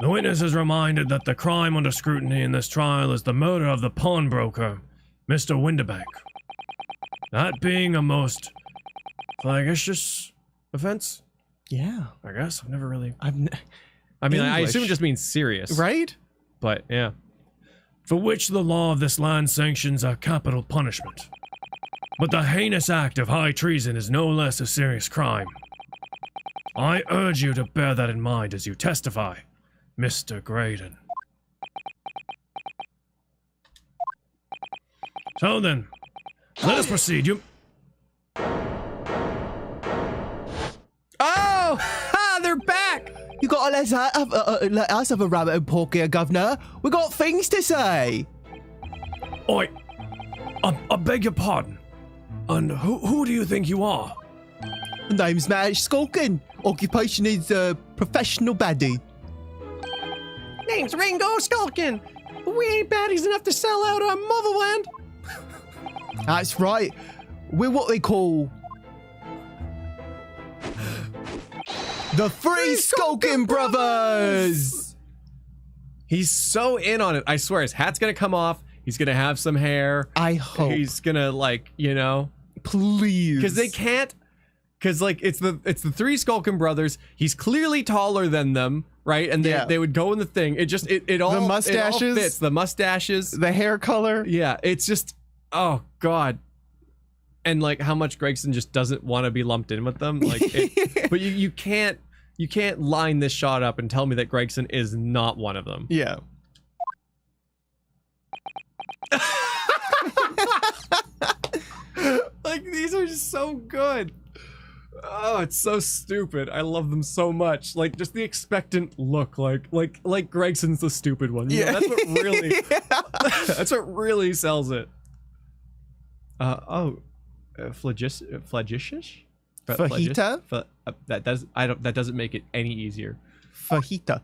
The witness is reminded that the crime under scrutiny in this trial is the murder of the pawnbroker, Mr. Winterbank. That being a most flagitious offense, Yeah. I guess. I've never really... I mean, I English. assume it just means serious. Right? But, yeah. For which the law of this land sanctions a capital punishment. But the heinous act of high treason is no less a serious crime. I urge you to bear that in mind as you testify, Mr. Graydon. So then, let us proceed. Oh! Ha! They're back! You gotta let us have a rabbit and pork here, Governor. We got things to say. Oi, I beg your pardon. And who do you think you are? Name's Matt Skulkin. Occupation is professional baddie. Name's Ringo Skulkin, but we ain't baddies enough to sell out our motherland. That's right. We're what they call the Three Skulkin Brothers. He's so in on it. I swear, his hat's gonna come off. He's gonna have some hair. I hope. He's gonna, like, you know, Please. because they can't. Because, like, it's the Three Skulkin Brothers. He's clearly taller than them, right? And they would go in the thing. It just it all The mustaches. It all fits. The mustaches. The hair color. Yeah, it's just, oh god. And like how much Gregson just doesn't want to be lumped in with them. Like, but you can't line this shot up and tell me that Gregson is not one of them. Yeah. Like, these are just so good. Oh, it's so stupid. I love them so much. Like, just the expectant look, like Gregson's the stupid one. You know, that's what really that's what really sells it. Flagitious? Fajita? That doesn't make it any easier. Fajita.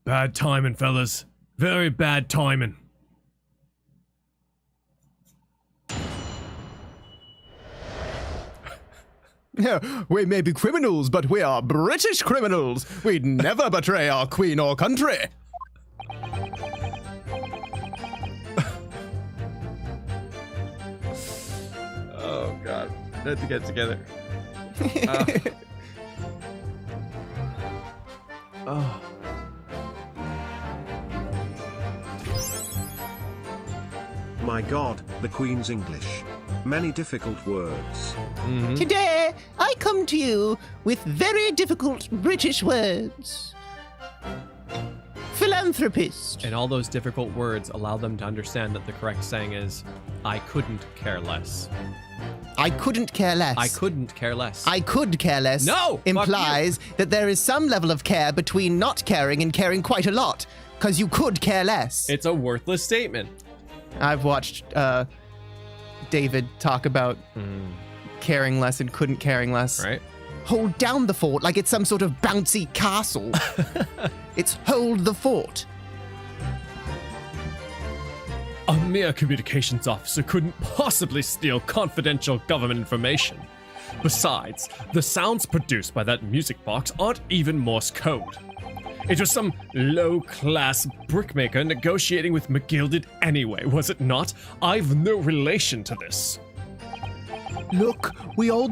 Bad timing, fellas. Very bad timing. We may be criminals, but we are British criminals. We'd never betray our queen or country. Oh god, I have to get together. Oh. My god, the Queen's English. Many difficult words. Today, I come to you with very difficult British words. Philanthropist. And all those difficult words allow them to understand that the correct saying is, I couldn't care less. I couldn't care less. I couldn't care less. I could care less. No! Fuck Implies that there is some level of care between not caring and caring quite a lot. Because you could care less. It's a worthless statement. I've watched David talk about caring less and couldn't caring less. Right? Hold down the fort like it's some sort of bouncy castle. It's hold the fort. A mere communications officer couldn't possibly steal confidential government information. Besides, the sounds produced by that music box aren't even Morse code. It was some low-class brickmaker negotiating with McGilded anyway, was it not? I've no relation to this. Look, we all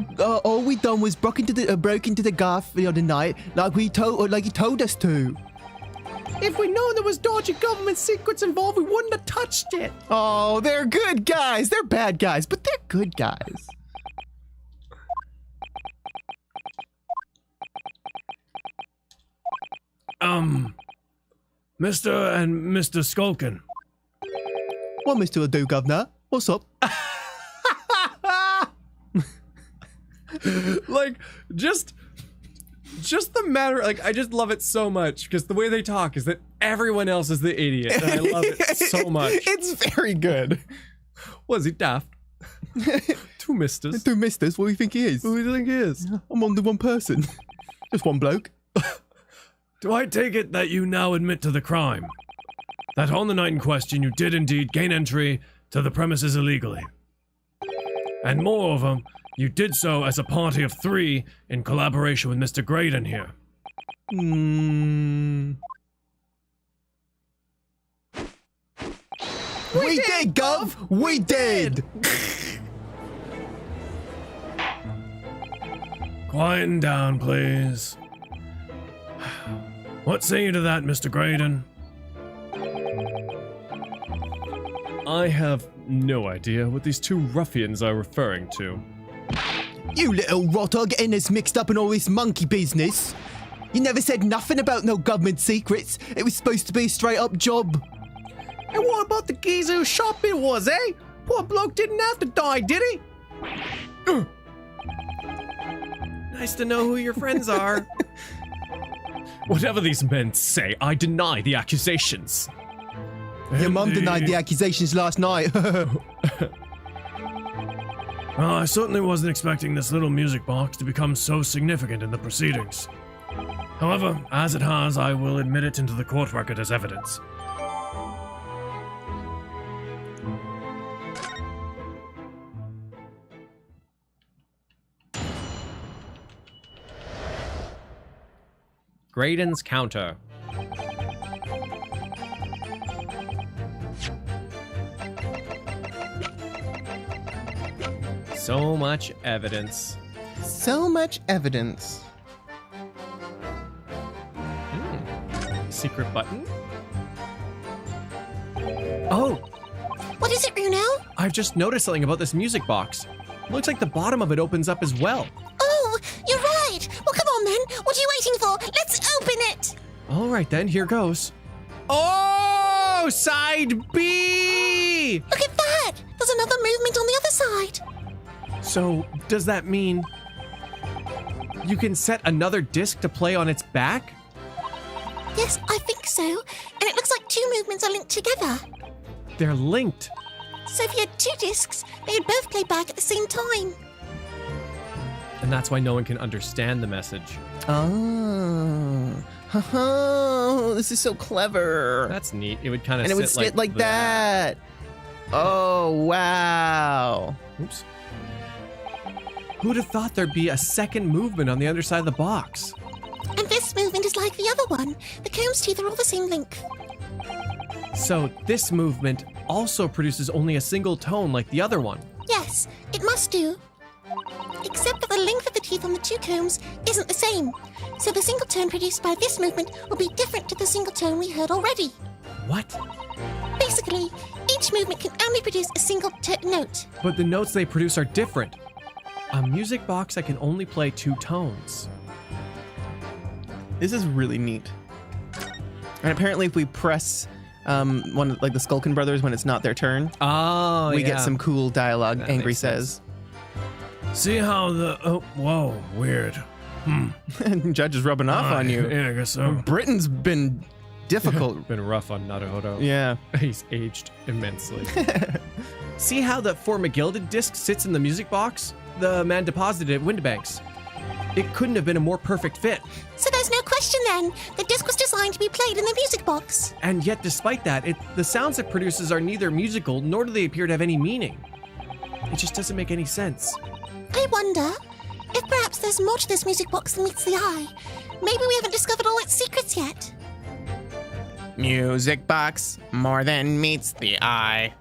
we done was broke into the gaff the other night, like he told us to. If we'd known there was dodgy government secrets involved, we wouldn't have touched it. Oh, they're good guys. They're bad guys, but they're good guys. Mr. and Mr. Skulkin. What, Mr. Ado Governor? What's up? Like, just the matter, like, I just love it so much because the way they talk is that everyone else is the idiot, and I love it so much. It's very good. Was he daft? Two misters. Two misters, what do you think he is? Who do you think he is? I'm only one person. Just one bloke. Do I take it that you now admit to the crime? That on the night in question you did indeed gain entry to the premises illegally? And moreover, you did so as a party of 3 in collaboration with Mr. Graydon here. We did, Gov! We did! Quieten down, please. What say you to that, Mr. Graydon? I have no idea what these two ruffians are referring to. You little rotter getting us mixed up in all this monkey business. You never said nothing about no government secrets. It was supposed to be a straight up job. And what about the geezer whose shop it was, eh? Poor bloke didn't have to die, did he? Nice to know who your friends are. Whatever these men say, I deny the accusations. Your mum denied the accusations last night. Well, I certainly wasn't expecting this little music box to become so significant in the proceedings. However, as it has, I will admit it into the court record as evidence. Graydon's counter. So much evidence. So much evidence. Secret button? Oh, What is it, Bruno? I've just noticed something about this music box. Looks like the bottom of it opens up as well. Oh, you're right. Well, come on then. What are you waiting for? Let's open it. All right then, here goes. Oh, side B! Look at that. There's another movement on the other side. So, does that mean you can set another disc to play on its back? Yes, I think so. And it looks like two movements are linked together. They're linked. So if you had two discs, they would both play back at the same time. And that's why no one can understand the message. Oh. Oh, this is so clever. That's neat. It would kind of And it would sit like that. Oh, wow. Oops. Who'd have thought there'd be a second movement on the other side of the box? And this movement is like the other one. The comb's teeth are all the same length. So this movement also produces only a single tone like the other one. Yes, it must do. Except that the length of the teeth on the two combs isn't the same. So the single tone produced by this movement will be different to the single tone we heard already. What? Basically, each movement can only produce a single note. But the notes they produce are different. A music box that can only play two tones. This is really neat. And apparently if we press one like the Skulkin brothers when it's not their turn, Oh, we get some cool dialogue, That Angry makes sense. says. See how the... Oh, whoa, weird. And Judge is rubbing off on you. Yeah, I guess so. Britain's been difficult. Been rough on Naruhodo. Yeah. He's aged immensely. See how the For McGilded disc sits in the music box? The man deposited it at Windbanks. It couldn't have been a more perfect fit. So there's no question then. The disc was designed to be played in the music box. And yet, despite that, the sounds it produces are neither musical, nor do they appear to have any meaning. It just doesn't make any sense. I wonder if perhaps there's more to this music box than meets the eye. Maybe we haven't discovered all its secrets yet. Music box, more than meets the eye.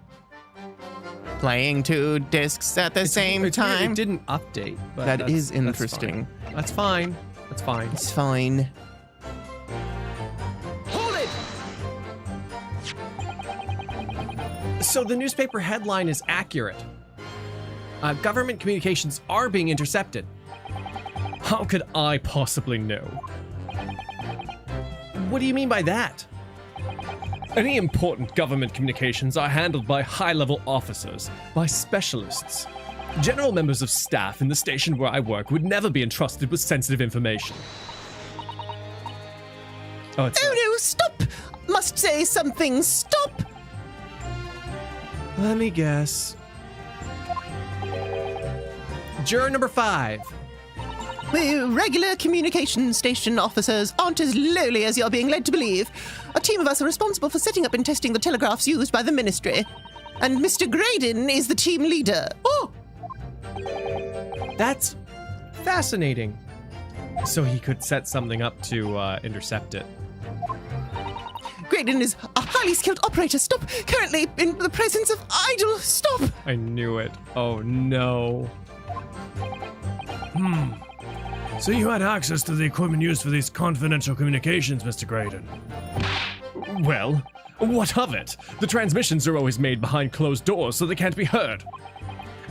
Playing two discs at the same It's weird time. It didn't update, but That is that's interesting. That's fine. That's fine. It's fine. Hold it! So the newspaper headline is accurate. Government communications are being intercepted. How could I possibly know? What do you mean by that? Any important government communications are handled by high-level officers, by specialists. General members of staff in the station where I work would never be entrusted with sensitive information. Oh no, stop! Must say something, stop! Let me guess. Juror number 5. We regular communication station officers aren't as lowly as you're being led to believe. A team of us are responsible for setting up and testing the telegraphs used by the ministry. And Mr. Graydon is the team leader. Oh! That's fascinating. So he could set something up to intercept it. Graydon is a highly skilled operator. Stop! Currently in the presence of idol. Stop! I knew it. Oh no. So you had access to the equipment used for these confidential communications, Mr. Graydon? Well, what of it? The transmissions are always made behind closed doors, so they can't be heard.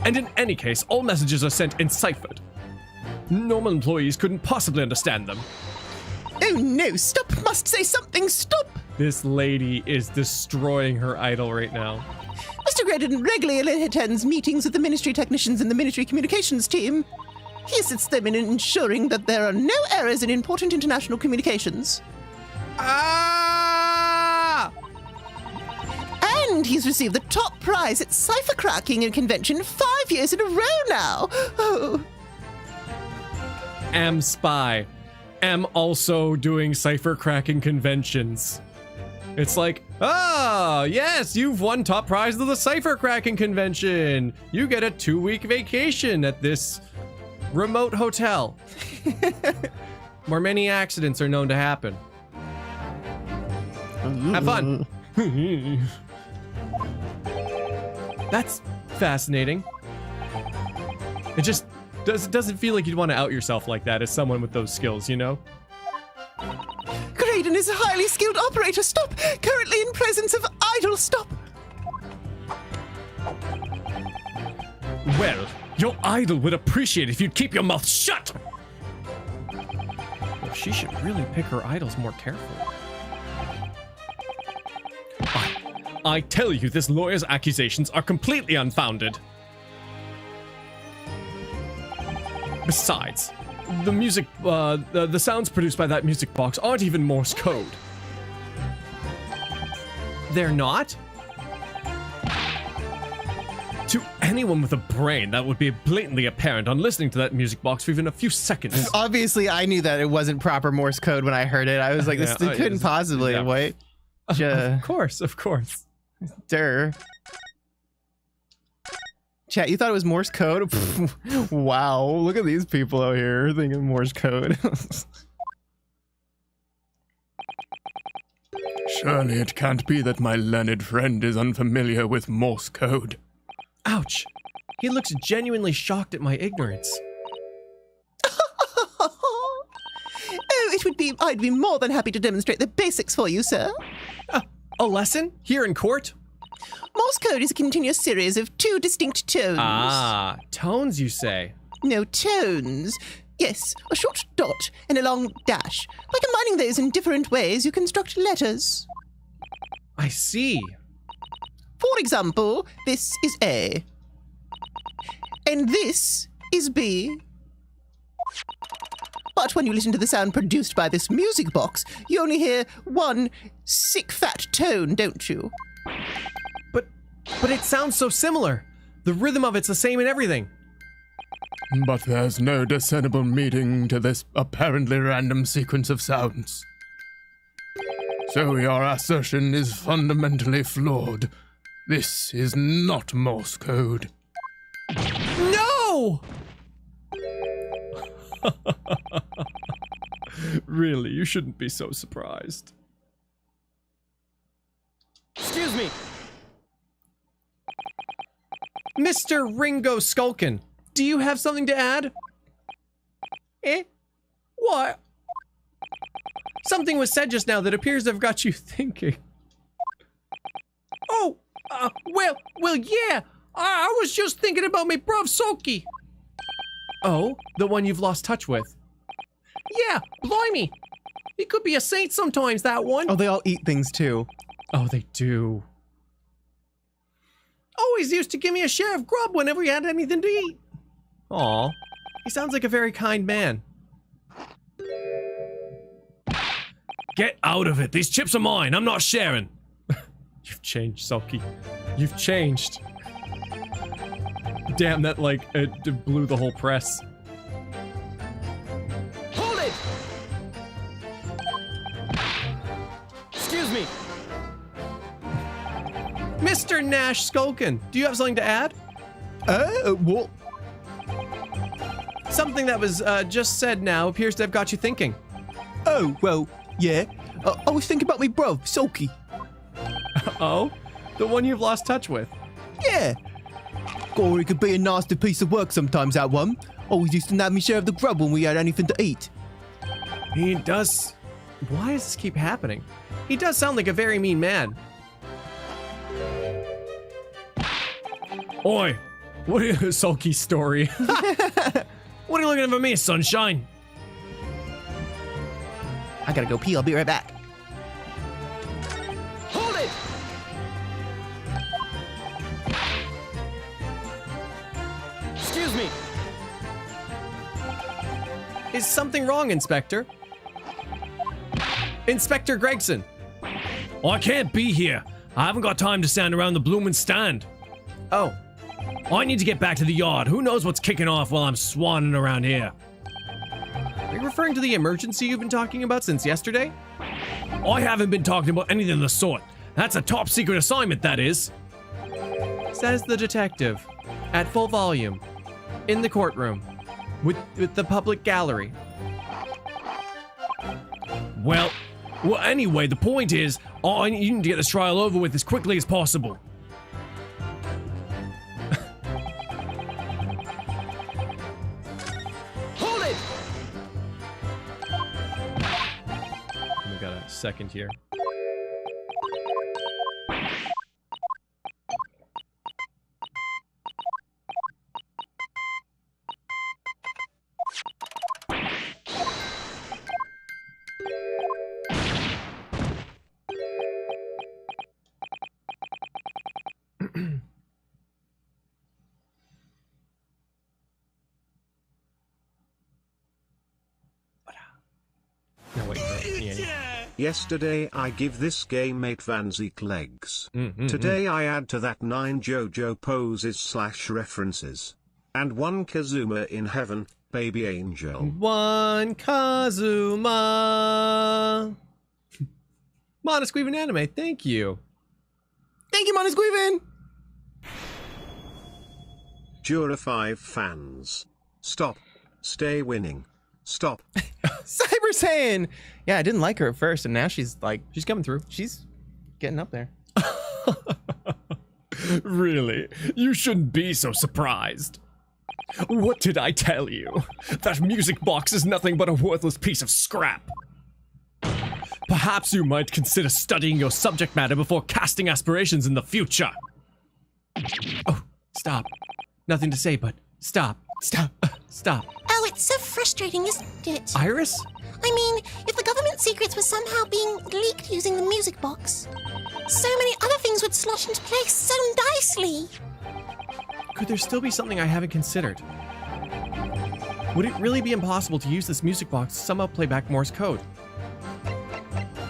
And in any case, all messages are sent enciphered. Normal employees couldn't possibly understand them. Oh no, stop! Must say something, stop! This lady is destroying her idol right now. Mr. Graydon regularly attends meetings with the ministry technicians and the ministry communications team. He assists them in ensuring that there are no errors in important international communications. Ah! And he's received the top prize at cipher cracking and convention 5 years in a row now. Oh. Am spy. Am also doing cipher cracking conventions. It's like, ah, yes, you've won top prize of the cipher cracking convention. You get a 2-week vacation at this remote hotel where many accidents are known to happen. Have fun. That's fascinating. It just doesn't feel like you'd want to out yourself like that as someone with those skills, you know? Graydon is a highly skilled operator. Stop! Currently in presence of idol. Stop! Well, your idol would appreciate if you'd keep your mouth shut! Well, she should really pick her idols more carefully. I tell you, this lawyer's accusations are completely unfounded. Besides, the music, the sounds produced by that music box aren't even Morse code. They're not? To anyone with a brain, that would be blatantly apparent on listening to that music box for even a few seconds. Obviously, I knew that it wasn't proper Morse code when I heard it. I was like, this Yeah, couldn't possibly. yeah. Wait. Of course, of course. Durr. Chat, you thought it was Morse code? Wow, look at these people out here thinking Morse code. Surely it can't be that my learned friend is unfamiliar with Morse code. Ouch. He looks genuinely shocked at my ignorance. Oh, I'd be more than happy to demonstrate the basics for you, sir. A lesson? Here in court? Morse code is a continuous series of 2 distinct tones. Ah, tones, you say? No, tones. Yes, a short dot and a long dash. By combining those in different ways, you construct letters. I see. For example, this is A. And this is B. But when you listen to the sound produced by this music box, you only hear one sick fat tone, don't you? But it sounds so similar. The rhythm of it's the same in everything. But there's no discernible meaning to this apparently random sequence of sounds. So your assertion is fundamentally flawed. This is not Morse code. No! Really, you shouldn't be so surprised. Excuse me. Mr. Ringo Skulkin, do you have something to add? Eh? What? Something was said just now that appears to have got you thinking. Oh, well, yeah. I was just thinking about my bruv Soki. Oh, the one you've lost touch with? Yeah, blimey. He could be a saint sometimes, that one. Oh, they all eat things too. Oh, they do. Always used to give me a share of grub whenever he had anything to eat. Aw, he sounds like a very kind man. Get out of it. These chips are mine. I'm not sharing. You've changed, Sulky. You've changed. Damn, that it blew the whole press. Hold it! Excuse me. Mr. Nash Skulkin, do you have something to add? What? Something that was just said now appears to have got you thinking. Oh, well, yeah. I was thinking about me bruv, Sulky. Oh? The one you've lost touch with? Yeah. God, it could be a nasty piece of work sometimes, that one. Always used to nab me share of the grub when we had anything to eat. He does... Why does this keep happening? He does sound like a very mean man. Oi, what are you, sulky story? What are you looking at for me, sunshine? I gotta go pee, I'll be right back. Hold it! Excuse me. Is something wrong, Inspector? Inspector Gregson. I can't be here. I haven't got time to stand around the bloomin' stand. Oh, I need to get back to the yard. Who knows what's kicking off while I'm swanning around here? are you referring to the emergency you've been talking about since yesterday? I haven't been talking about anything of the sort. That's a top secret assignment, that is. Says the detective, at full volume, in the courtroom, with the public gallery. Well, anyway, the point is, I need to get this trial over with as quickly as possible. Hold it! We got a second here. No, wait, yeah. Yesterday I give this game 8 Van Zeke legs. Today I add to that 9 JoJo poses / references. And 1 Kazuma in heaven, baby angel. 1 Kazuma. Monosqueven Anime, thank you. Thank you, Monosqueven! Jura 5 fans. Stop. Stay winning. Stop. Cyber Saiyan! Yeah, I didn't like her at first, and now she's like, She's coming through. she's getting up there. Really? You shouldn't be so surprised. What did I tell you? That music box is nothing but a worthless piece of scrap. Perhaps you might consider studying your subject matter before casting aspirations in the future. Oh, stop. Nothing to say, but stop. Stop. Stop. Oh, it's so frustrating, isn't it? Iris? I mean, if the government secrets were somehow being leaked using the music box, so many other things would slosh into place so nicely. Could there still be something I haven't considered? Would it really be impossible to use this music box to somehow play back Morse code?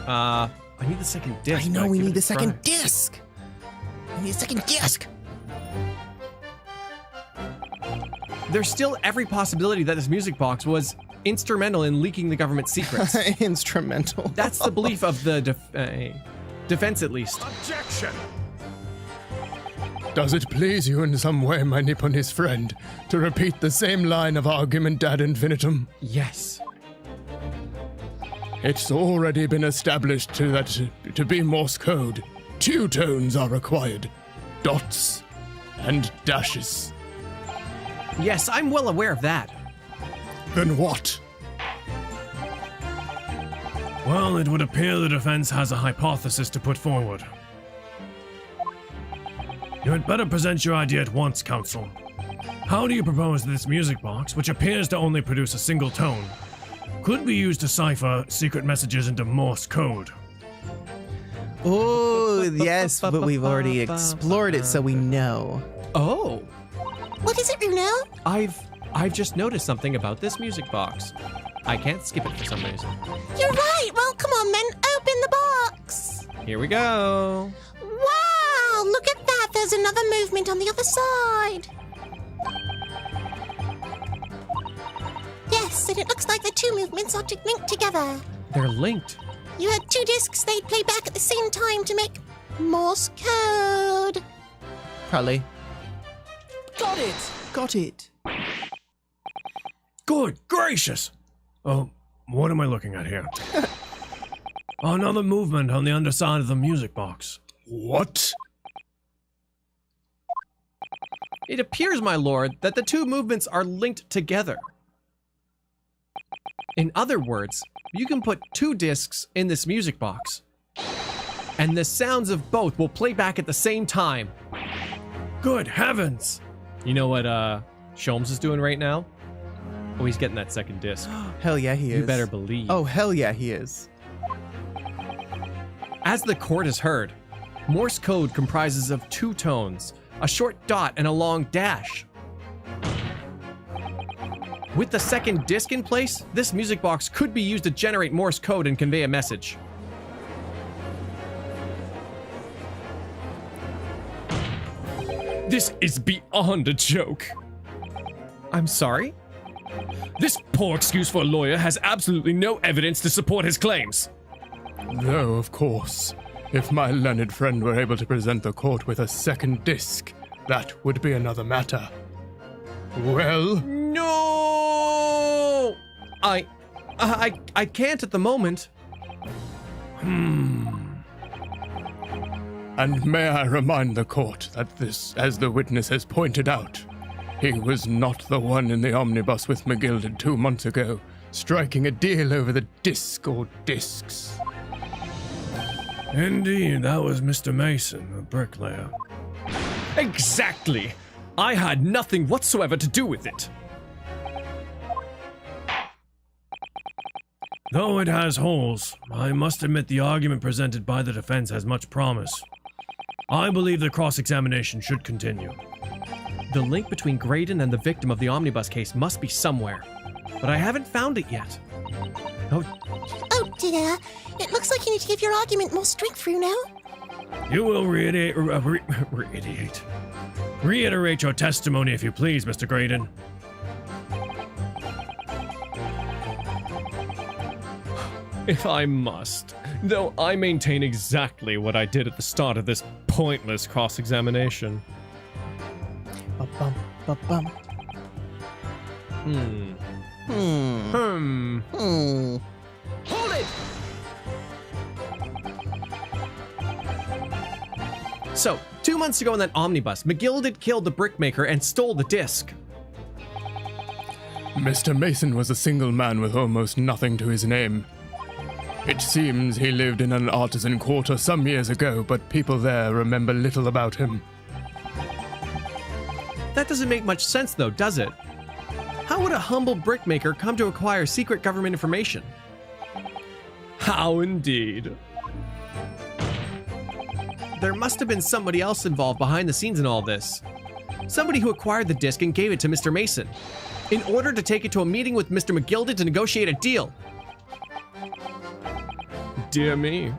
I need the second disc. I know, but we give need it the a second try. disc! We need a second disc! There's still every possibility that this music box was instrumental in leaking the government secrets. Instrumental. That's the belief of the defense, at least. Objection! Does it please you in some way, my Nipponese friend, to repeat the same line of argument ad infinitum? Yes. It's already been established that to be Morse code, 2 tones are required. Dots and dashes. Yes, I'm well aware of that. Then what? Well, it would appear the defense has a hypothesis to put forward. You had better present your idea at once, counsel. How do you propose that this music box, which appears to only produce a single tone, could be used to cipher secret messages into Morse code? Oh, yes, but we've already explored it, so we know. Oh, What is it, Bruno? I've just noticed something about this music box. I can't skip it for some reason. You're right. Well, come on then. Open the box. Here we go. Wow, look at that. There's another movement on the other side. Yes, and it looks like the 2 movements are linked together. They're linked. You had 2 discs they'd play back at the same time to make Morse code. Probably. Got it! Got it. Good gracious! Oh, what am I looking at here? Another movement on the underside of the music box. What? It appears, my lord, that the 2 movements are linked together. In other words, you can put 2 discs in this music box, and the sounds of both will play back at the same time. Good heavens! You know what Sholmes is doing right now? Oh, he's getting that second disc. Hell yeah, he is. You better believe. Oh, hell yeah, he is. As the court has heard, Morse code comprises of 2 tones, a short dot and a long dash. With the second disc in place, this music box could be used to generate Morse code and convey a message. This is beyond a joke. I'm sorry? This poor excuse for a lawyer has absolutely no evidence to support his claims. Though, of course, if my learned friend were able to present the court with a second disc, that would be another matter. Well, No! I can't at the moment. and may I remind the court that this, as the witness has pointed out, he was not the one in the omnibus with McGilded 2 months ago, striking a deal over the disc or discs. Indeed, that was Mr. Mason, the bricklayer. Exactly. I had nothing whatsoever to do with it. Though it has holes, I must admit the argument presented by the defense has much promise. I believe the cross-examination should continue. The link between Graydon and the victim of the omnibus case must be somewhere, but I haven't found it yet. Oh dear. It looks like you need to give your argument more strength, Bruno. You will reiterate your testimony if you please, Mr. Graydon. If I must, though I maintain exactly what I did at the start of this pointless cross-examination. Ba-bum, ba-bum. Hold it! So, 2 months ago in that omnibus, McGilded killed the brickmaker and stole the disc. Mr. Mason was a single man with almost nothing to his name. It seems he lived in an artisan quarter some years ago, but people there remember little about him. That doesn't make much sense though, does it? How would a humble brickmaker come to acquire secret government information? How indeed. There must have been somebody else involved behind the scenes in all this. Somebody who acquired the disc and gave it to Mr. Mason, in order to take it to a meeting with Mr. McGilded to negotiate a deal. Dear me.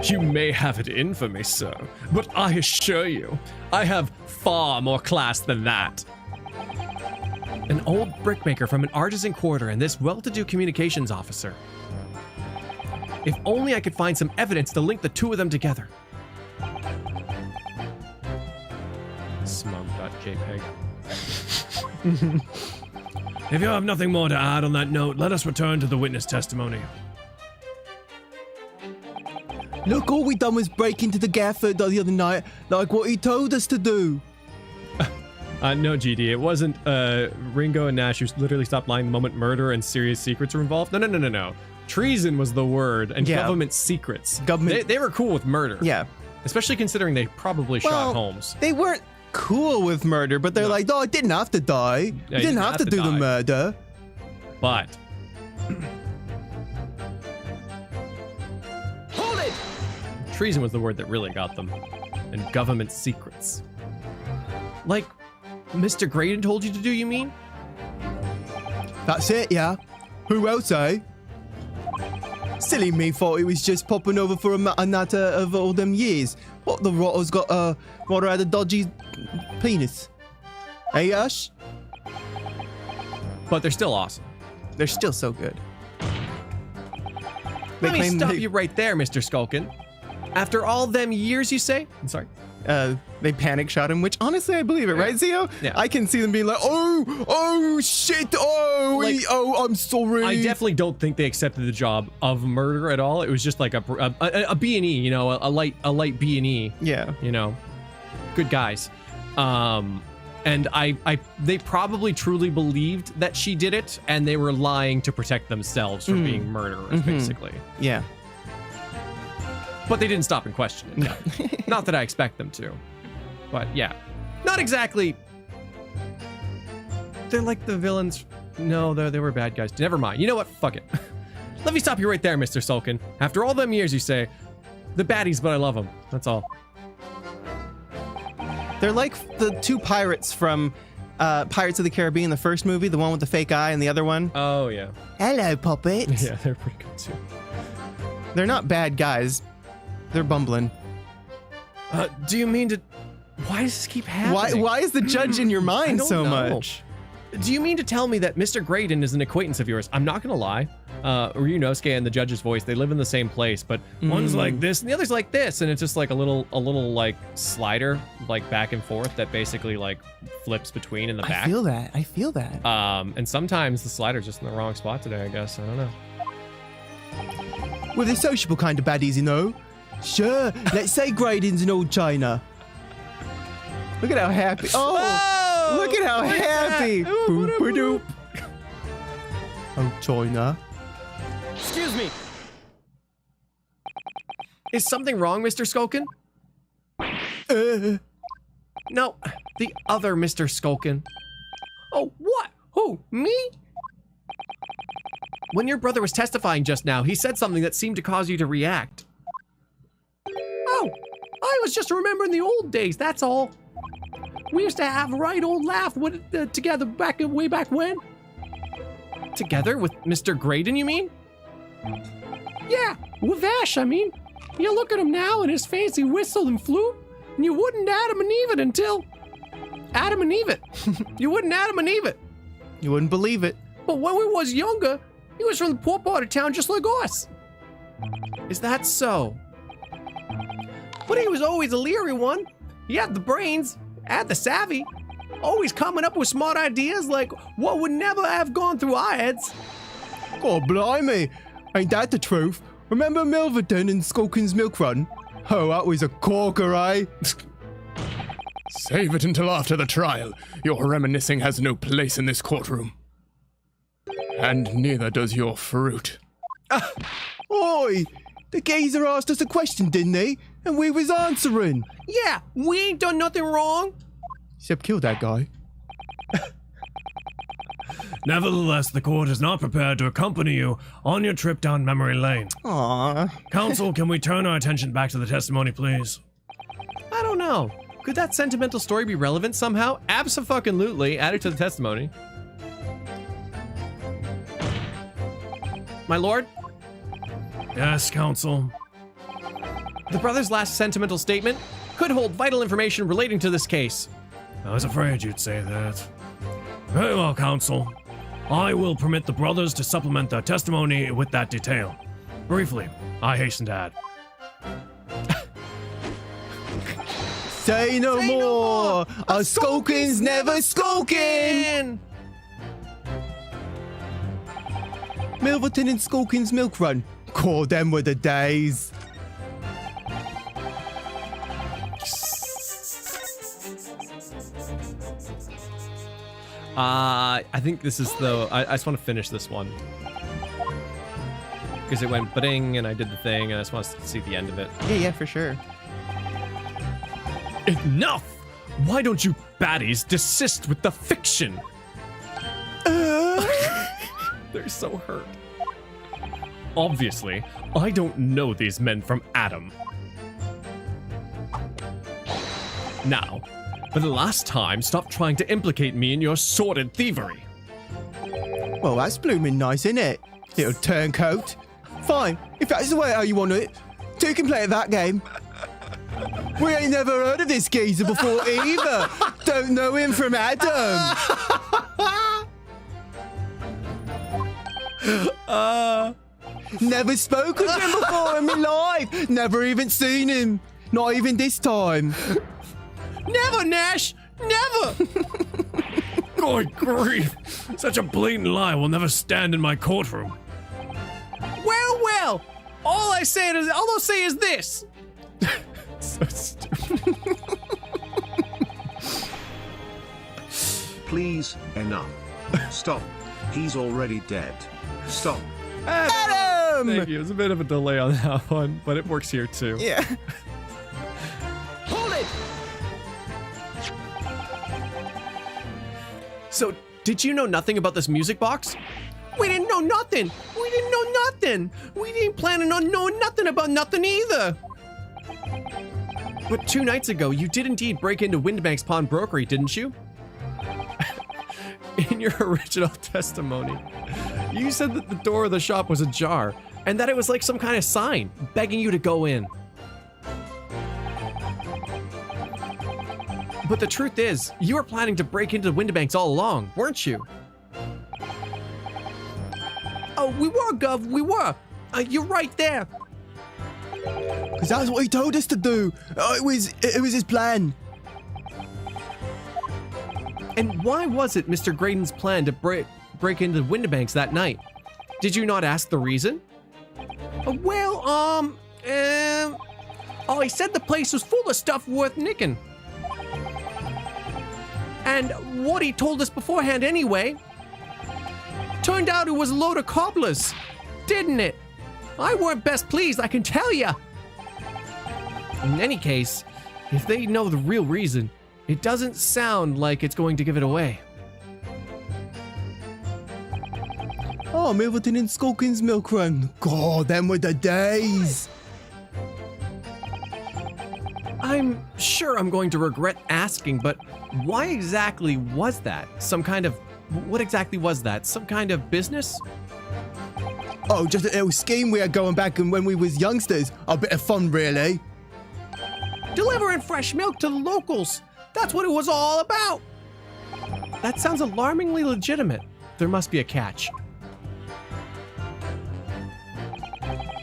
You may have it in for me, sir, but I assure you, I have far more class than that. An old brickmaker from an artisan quarter and this well-to-do communications officer. If only I could find some evidence to link the two of them together. Smug.jpg. If you have nothing more to add on that note, let us return to the witness testimony. Look, all we done was break into the Gafford the other night, like what he told us to do. No, GD, it wasn't Ringo and Nash who literally stopped lying the moment murder and serious secrets were involved. No. Treason was the word, and government secrets. They were cool with murder. Yeah. Especially considering they probably shot Holmes. They weren't cool with murder, but they're like, no, I didn't have to die. Yeah, you didn't have to do the murder. But... Hold it! Treason was the word that really got them. And government secrets. Like, Mr. Graydon told you to do, you mean? That's it, yeah. Who else, eh? Silly me thought he was just popping over for a matter of all them years. What, the rotter's got Rotter had a dodgy penis? Hey, Ash? But they're still awesome. They're still so good. Let me stop you right there, Mr. Skulkin. After all them years, you say? I'm sorry. They panic shot him, which honestly I believe it, right, Zio? Yeah. I can see them being like, oh shit, I'm sorry. I definitely don't think they accepted the job of murder at all. It was just like a B&E, you know, a light B&E. Yeah. You know, good guys. And they probably truly believed that she did it, and they were lying to protect themselves from being murderers, basically. Yeah. But they didn't stop and question it. No. Not that I expect them to. But yeah. Not exactly. They're like the villains. No, they were bad guys. Never mind. You know what? Fuck it. Let me stop you right there, Mr. Sulkin. After all them years, you say, the baddies, but I love them. That's all. They're like the two pirates from Pirates of the Caribbean, the first movie, the one with the fake eye and the other one. Oh, yeah. Hello, puppets. Yeah, they're pretty good too. They're not bad guys. They're bumbling. Do you mean to... Why does this keep happening? Why is the judge in your I mind don't so know. much? Do you mean to tell me that Mr. Graydon is an acquaintance of yours? I'm not gonna lie. Ryunosuke and the judge's voice, they live in the same place, but one's like this and the other's like this, and it's just like a little like slider, like back and forth that basically like flips between in the back. I feel that. And sometimes the slider's just in the wrong spot today, I guess. I don't know. We're the sociable kind of baddies, you know. Sure, let's say Graydon's in old China. Look at how happy. Oh, look at how happy. Boop, ba-doop. Oh, China. Excuse me. Is something wrong, Mr. Skulkin? No, the other Mr. Skulkin. Oh, what? Who? Me? When your brother was testifying just now, he said something that seemed to cause you to react. Oh, I was just remembering the old days, that's all. We used to have a right old laugh together way back when. Together with Mr. Graydon, you mean? Yeah, with Ash, I mean. You look at him now and his fancy whistle and flute, and you wouldn't Adam and Eve it until... Adam and Eve it. You wouldn't Adam and Eve it. You wouldn't believe it. But when we was younger, he was from the poor part of town just like us. Is that so? But he was always a leery one. He had the brains, had the savvy, always coming up with smart ideas like what would never have gone through our heads. Oh, blimey. Ain't that the truth? Remember Milverton and Skulkin's Milk Run? Oh, that was a corker, eh? Save it until after the trial. Your reminiscing has no place in this courtroom. And neither does your fruit. Oi! The geezer asked us a question, didn't he? And we was answering. Yeah, we ain't done nothing wrong. Except kill that guy. Nevertheless, the court is not prepared to accompany you on your trip down memory lane. Aww. Counsel, can we turn our attention back to the testimony, please? I don't know. Could that sentimental story be relevant somehow? Abso-fucking-lutely. Add it to the testimony. My lord? Yes, counsel. The brother's last sentimental statement could hold vital information relating to this case. I was afraid you'd say that. Very well, counsel. I will permit the brothers to supplement their testimony with that detail. Briefly, I hasten to add. Say no more. A Skulkin's never skulking. Milverton and Skulkin's Milk Run. God, them were the days. I think this is the... I just want to finish this one. Because it went ba-ding, and I did the thing, and I just want to see the end of it. Yeah, for sure. Enough! Why don't you baddies desist with the fiction? They're so hurt. Obviously, I don't know these men from Adam. Now, for the last time, stop trying to implicate me in your sordid thievery. Well, that's blooming nice, isn't it? Little turncoat. Fine, if that's the way how you want it. Two can play at that game. We ain't never heard of this geezer before either. Don't know him from Adam. Never spoken to him before in my life. Never even seen him. Not even this time. Never, Nash! Never! Good grief! Such a blatant lie will never stand in my courtroom. Well! All they'll say is this. So stupid. Please, enough. Stop. He's already dead. Stop. Adam! Thank you. It was a bit of a delay on that one, but it works here too. Yeah. Hold it! So, did you know nothing about this music box? We didn't know nothing! We didn't planning on knowing nothing about nothing either! But 2 nights ago, you did indeed break into Windbank's pawnbrokery, didn't you? In your original testimony, you said that the door of the shop was ajar, and that it was like some kind of sign, begging you to go in. But the truth is, you were planning to break into the Windibanks all along, weren't you? Oh, we were, Gov, we were. You're right there. Because that's what he told us to do. It was his plan. And why was it Mr. Graydon's plan to break into the Windibanks that night? Did you not ask the reason? He said the place was full of stuff worth nicking. And what he told us beforehand anyway. Turned out it was a load of cobblers, didn't it? I weren't best pleased, I can tell ya. In any case, if they know the real reason, it doesn't sound like it's going to give it away. Oh, Milverton and Skulkin's milk run. God, them were the days. I'm sure I'm going to regret asking, but why exactly was that? What exactly was that? Some kind of business? Oh, just a little scheme we had going back when we was youngsters. A bit of fun, really. Delivering fresh milk to the locals. That's what it was all about. That sounds alarmingly legitimate. There must be a catch.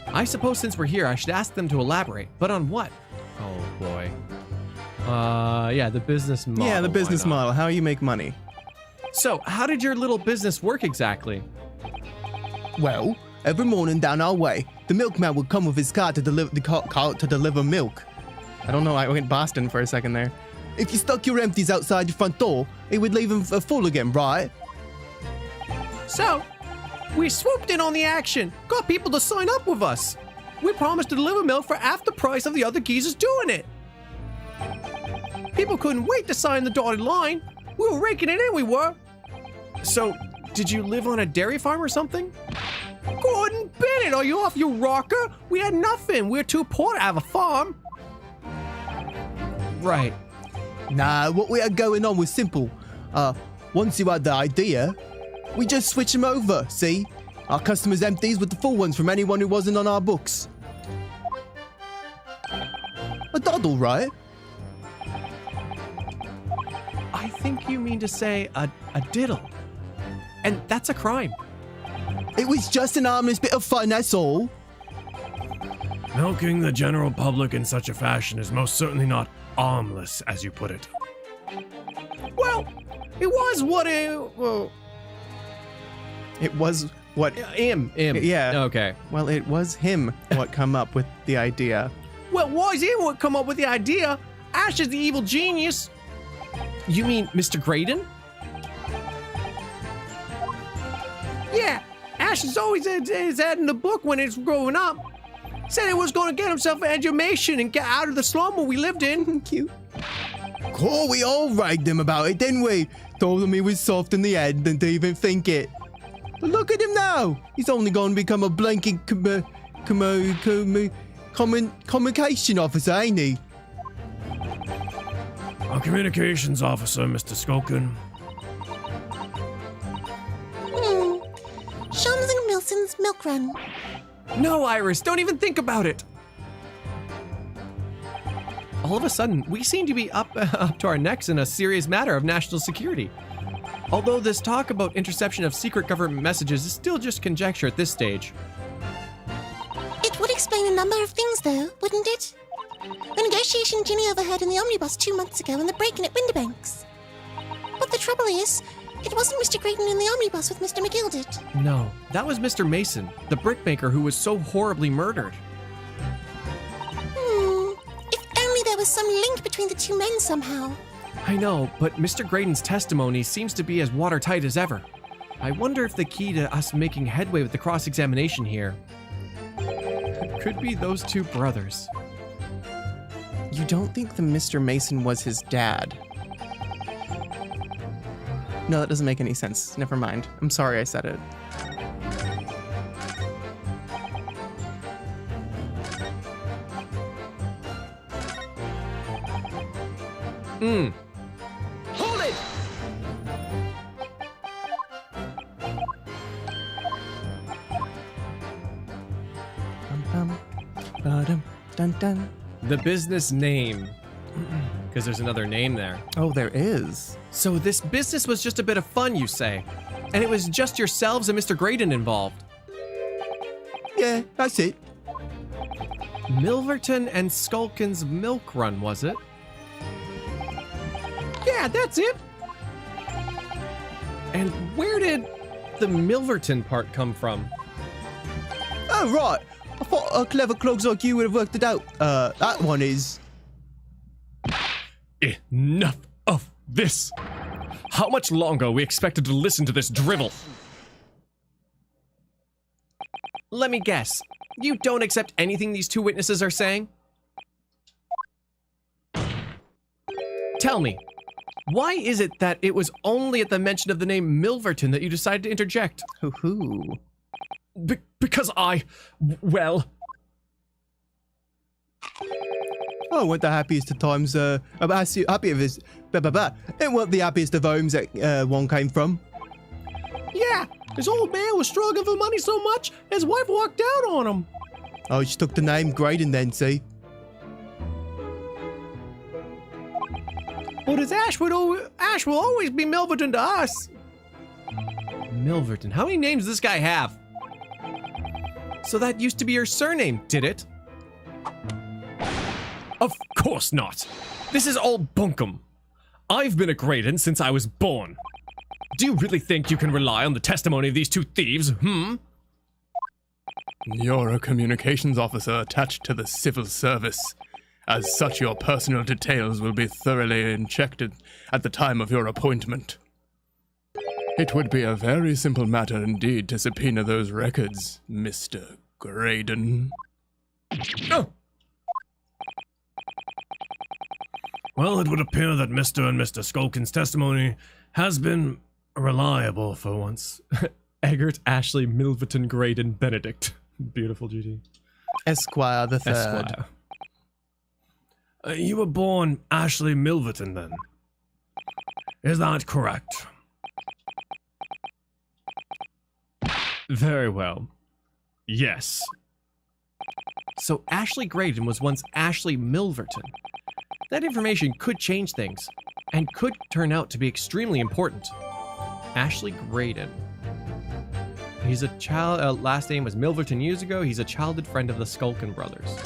I suppose since we're here, I should ask them to elaborate. But on what? Oh, boy. Yeah, the business model. Yeah, the business model. How you make money. So, how did your little business work exactly? Well, every morning down our way, the milkman would come with his car to deliver milk. I don't know, I went Boston for a second there. If you stuck your empties outside your front door, it would leave them full again, right? So, we swooped in on the action, got people to sign up with us. We promised to deliver milk for half the price of the other geezers doing it. People couldn't wait to sign the dotted line. We were raking it in, we were. So, did you live on a dairy farm or something? Gordon Bennett, are you off your rocker? We had nothing. We were too poor to have a farm. Right. Nah, what we had going on was simple. Once you had the idea, we just switch them over, see? Our customers' empties with the full ones from anyone who wasn't on our books. A doddle, right? I think you mean to say a diddle. And that's a crime. It was just an harmless bit of fun, that's all. Milking the general public in such a fashion is most certainly not harmless, as you put it. Well, it was what It was what... him. Yeah. Okay. Well, it was him what come up with the idea. Well, why is he what come up with the idea? Ash is the evil genius. You mean Mr. Graydon? Yeah, Ash is always his head in the book when it's growing up. Said he was going to get himself an education and get out of the slum we lived in. Cute. Cool, we all ragged him about it, didn't we? Told him he was soft in the head, didn't even think it. But look at him now. He's only going to become a blanket communication officer, ain't he? Our communications officer, Mr. Skulkin. Shams and Milson's milk run. No, Iris, don't even think about it. All of a sudden, we seem to be up to our necks in a serious matter of national security. Although this talk about interception of secret government messages is still just conjecture at this stage. It would explain a number of things, though, wouldn't it? The negotiation Ginny overheard in the omnibus 2 months ago and the break-in at Windibanks. But the trouble is, it wasn't Mr. Graydon in the omnibus with Mr. McGilded. No, that was Mr. Mason, the brickmaker who was so horribly murdered. If only there was some link between the two men somehow. I know, but Mr. Graydon's testimony seems to be as watertight as ever. I wonder if the key to us making headway with the cross-examination here could be those two brothers. You don't think the Mr. Mason was his dad? No, that doesn't make any sense. Never mind. I'm sorry I said it. Hold it! Bum, bum, ba-dum, dun, dun. The business name. because there's another name there. Oh, there is. So this business was just a bit of fun, you say? And it was just yourselves and Mr. Graydon involved? Yeah, that's it. Milverton and Skulkin's milk run, was it? Yeah, that's it. And where did the Milverton part come from? Oh, right. I thought clever clogs like you would have worked it out. That one is... Enough of this! How much longer are we expected to listen to this drivel? Let me guess. You don't accept anything these two witnesses are saying? Tell me, why is it that it was only at the mention of the name Milverton that you decided to interject? Hoo-hoo. Because well... I weren't the happiest of times, happy of his... It weren't the happiest of homes that one came from. Yeah, his old man was struggling for money so much, his wife walked out on him. I just took the name Graydon then, see? But his Ash will always be Milverton to us. Milverton, how many names does this guy have? So that used to be your surname, did it? Of course not. This is all bunkum. I've been a Graydon since I was born. Do you really think you can rely on the testimony of these two thieves, You're a communications officer attached to the civil service. As such, your personal details will be thoroughly checked at the time of your appointment. It would be a very simple matter indeed to subpoena those records, Mr. Graydon. Oh. Well, it would appear that Mr. and Mr. Skulkin's testimony has been reliable for once. Eggert Ashley Milverton Graydon Benedict. Beautiful, GG. Esquire the Third. Esquire. You were born Ashley Milverton, then? Is that correct? Very well. Yes. So Ashley Graydon was once Ashley Milverton. That information could change things, and could turn out to be extremely important. Ashley Graydon. He's a child, last name was Milverton years ago. He's a childhood friend of the Skulkin brothers.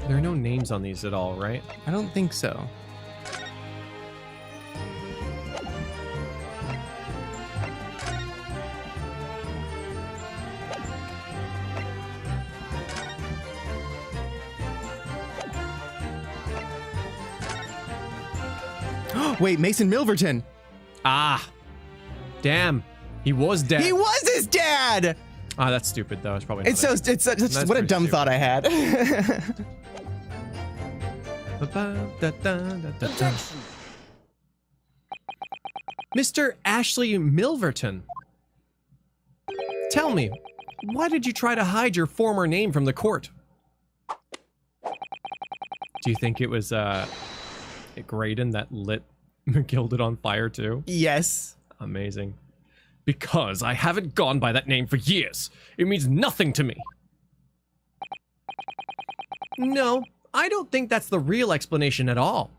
There are no names on these at all, right? I don't think so. Wait, Mason Milverton. Ah, damn, he was dead. He was his dad. Ah, that's stupid though. It's probably. It's what a pretty dumb stupid. thought I had. Mr. Ashley Milverton. Tell me, why did you try to hide your former name from the court? Do you think it was Graydon that lit McGilded on fire too? Yes. Amazing. Because I haven't gone by that name for years. It means nothing to me. No, I don't think that's the real explanation at all.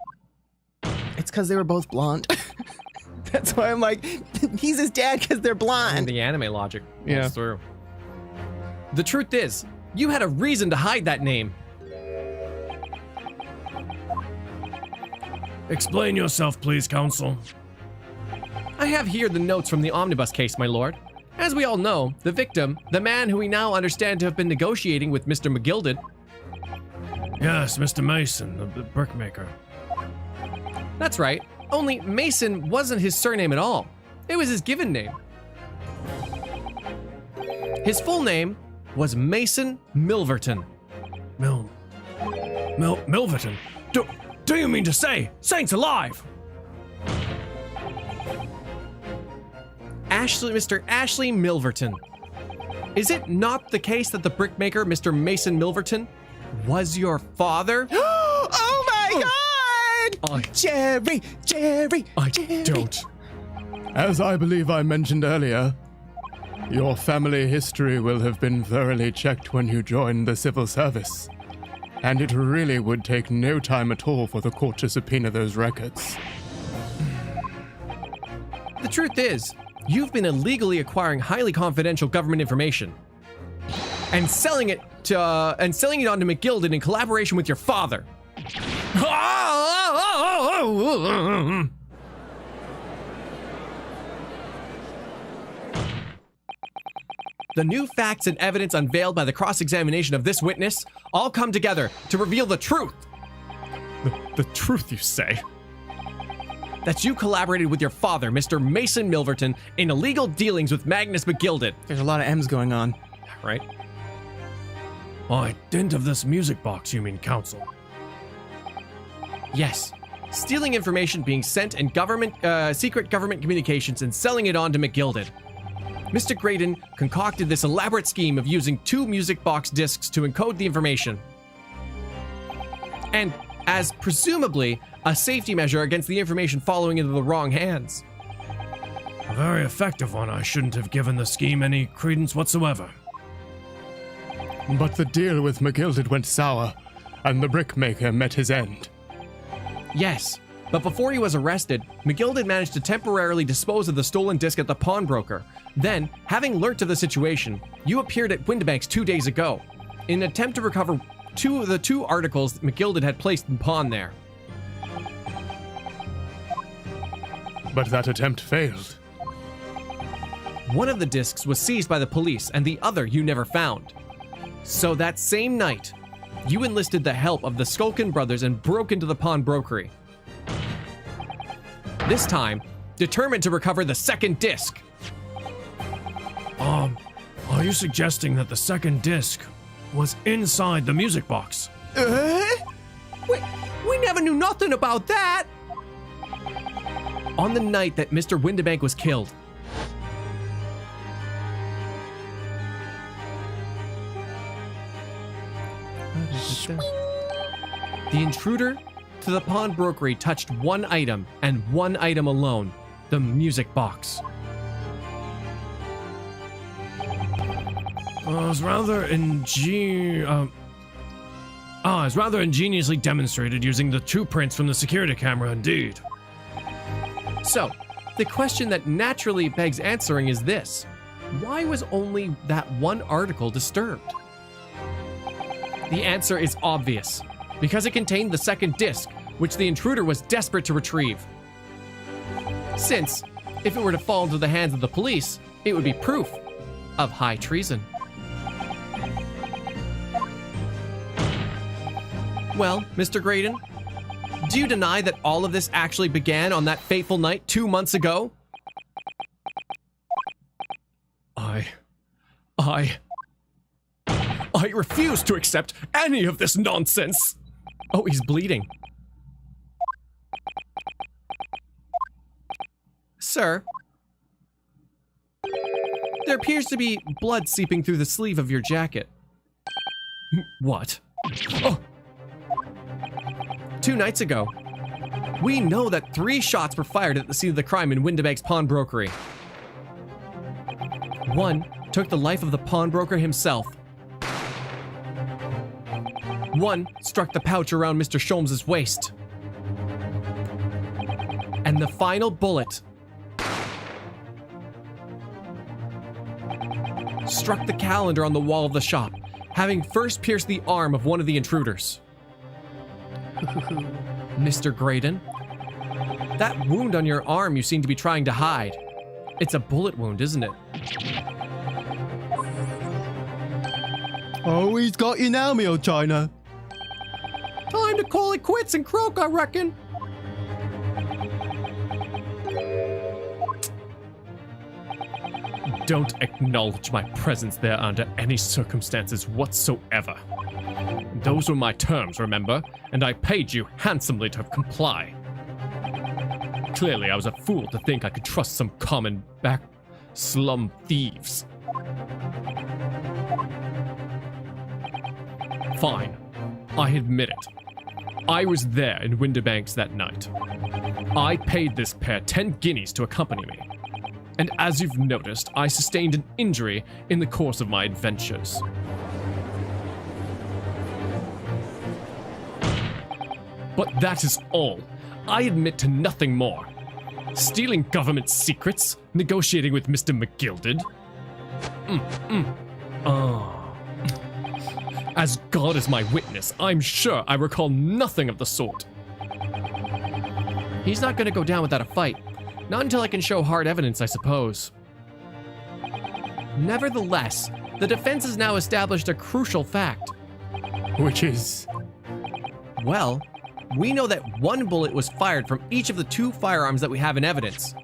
It's because they were both blonde. That's why I'm like, he's his dad because they're And blonde. the anime logic Yeah. goes through. The truth is, you had a reason to hide that name. Explain yourself, please, counsel. I have here the notes from the omnibus case, my lord. As we all know, the victim, the man who we now understand to have been negotiating with Mr. McGilded. Yes, Mr. Mason, the brickmaker. That's right, only Mason wasn't his surname at all. It was his given name. His full name was Mason Milverton. Milverton? Do you mean to say Saint's alive? Mr. Ashley Milverton. Is it not the case that the brickmaker, Mr. Mason Milverton, was your father? Oh my God! Jerry! I don't. As I believe I mentioned earlier, your family history will have been thoroughly checked when you join the civil service. And it really would take no time at all for the court to subpoena those records. The truth is, you've been illegally acquiring highly confidential government information and selling it on to McGilded in collaboration with your father. The new facts and evidence unveiled by the cross-examination of this witness all come together to reveal the truth. The truth, you say? That you collaborated with your father, Mr. Mason Milverton, in illegal dealings with Magnus McGilded. There's a lot of M's going on. Right? By dint of this music box, you mean, counsel? Yes. Stealing information being sent in secret government communications and selling it on to McGilded. Mr. Graydon concocted this elaborate scheme of using 2 music box discs to encode the information. And as presumably a safety measure against the information falling into the wrong hands. A very effective one. I shouldn't have given the scheme any credence whatsoever. But the deal with McGilded went sour, and the brickmaker met his end. Yes, but before he was arrested, McGilded managed to temporarily dispose of the stolen disc at the pawnbroker. Then, having learnt of the situation, you appeared at Windibank's 2 days ago in an attempt to recover the two articles McGilded had placed in pawn there. But that attempt failed. One of the discs was seized by the police and the other you never found. So that same night, you enlisted the help of the Skulkin brothers and broke into the pawnbrokery. This time, determined to recover the second disc. Are you suggesting that the second disc was inside the music box? We never knew nothing about that! On the night that Mr. Windibank was killed, the intruder to the pawnbrokery touched one item and one item alone, the music box. It was rather ingeniously demonstrated using the 2 prints from the security camera, indeed. So, the question that naturally begs answering is this: why was only that one article disturbed? The answer is obvious, because it contained the second disc, which the intruder was desperate to retrieve. Since, if it were to fall into the hands of the police, it would be proof of high treason. Well, Mr. Graydon, do you deny that all of this actually began on that fateful night 2 months ago? I refuse to accept any of this nonsense. Oh, he's bleeding. Sir, there appears to be blood seeping through the sleeve of your jacket. What? Oh! 2 nights ago, we know that 3 shots were fired at the scene of the crime in Windibank's pawnbrokery. 1 took the life of the pawnbroker himself. 1 struck the pouch around Mr. Sholmes' waist. And the final bullet struck the calendar on the wall of the shop, having first pierced the arm of one of the intruders. Mr. Graydon, that wound on your arm you seem to be trying to hide. It's a bullet wound, isn't it? Oh, he's got you now, me old China. Time to call it quits and croak, I reckon. don't acknowledge my presence there under any circumstances whatsoever. Those were my terms, remember? And I paid you handsomely to comply. Clearly, I was a fool to think I could trust some common slum thieves. Fine. I admit it. I was there in Winterbanks that night. I paid this pair 10 guineas to accompany me. And as you've noticed, I sustained an injury in the course of my adventures. But that is all. I admit to nothing more. Stealing government secrets, negotiating with Mr. McGilded. As God is my witness, I'm sure I recall nothing of the sort. He's not going to go down without a fight. Not until I can show hard evidence, I suppose. Nevertheless, the defense has now established a crucial fact. Which is... Well, we know that one bullet was fired from each of the 2 firearms that we have in evidence.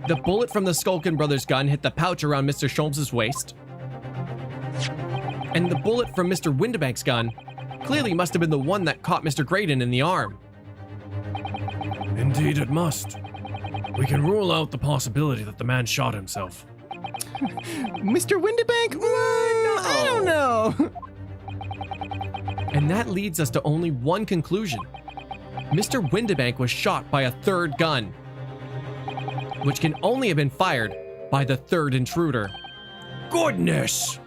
The bullet from the Skulkin brothers' gun hit the pouch around Mr. Sholmes' waist. And the bullet from Mr. Winterbank's gun clearly must have been the one that caught Mr. Graydon in the arm. Indeed it must. We can rule out the possibility that the man shot himself. Mr. Winterbank? I don't know. And that leads us to only one conclusion. Mr. Winterbank was shot by a 3rd gun, which can only have been fired by the 3rd intruder. Goodness!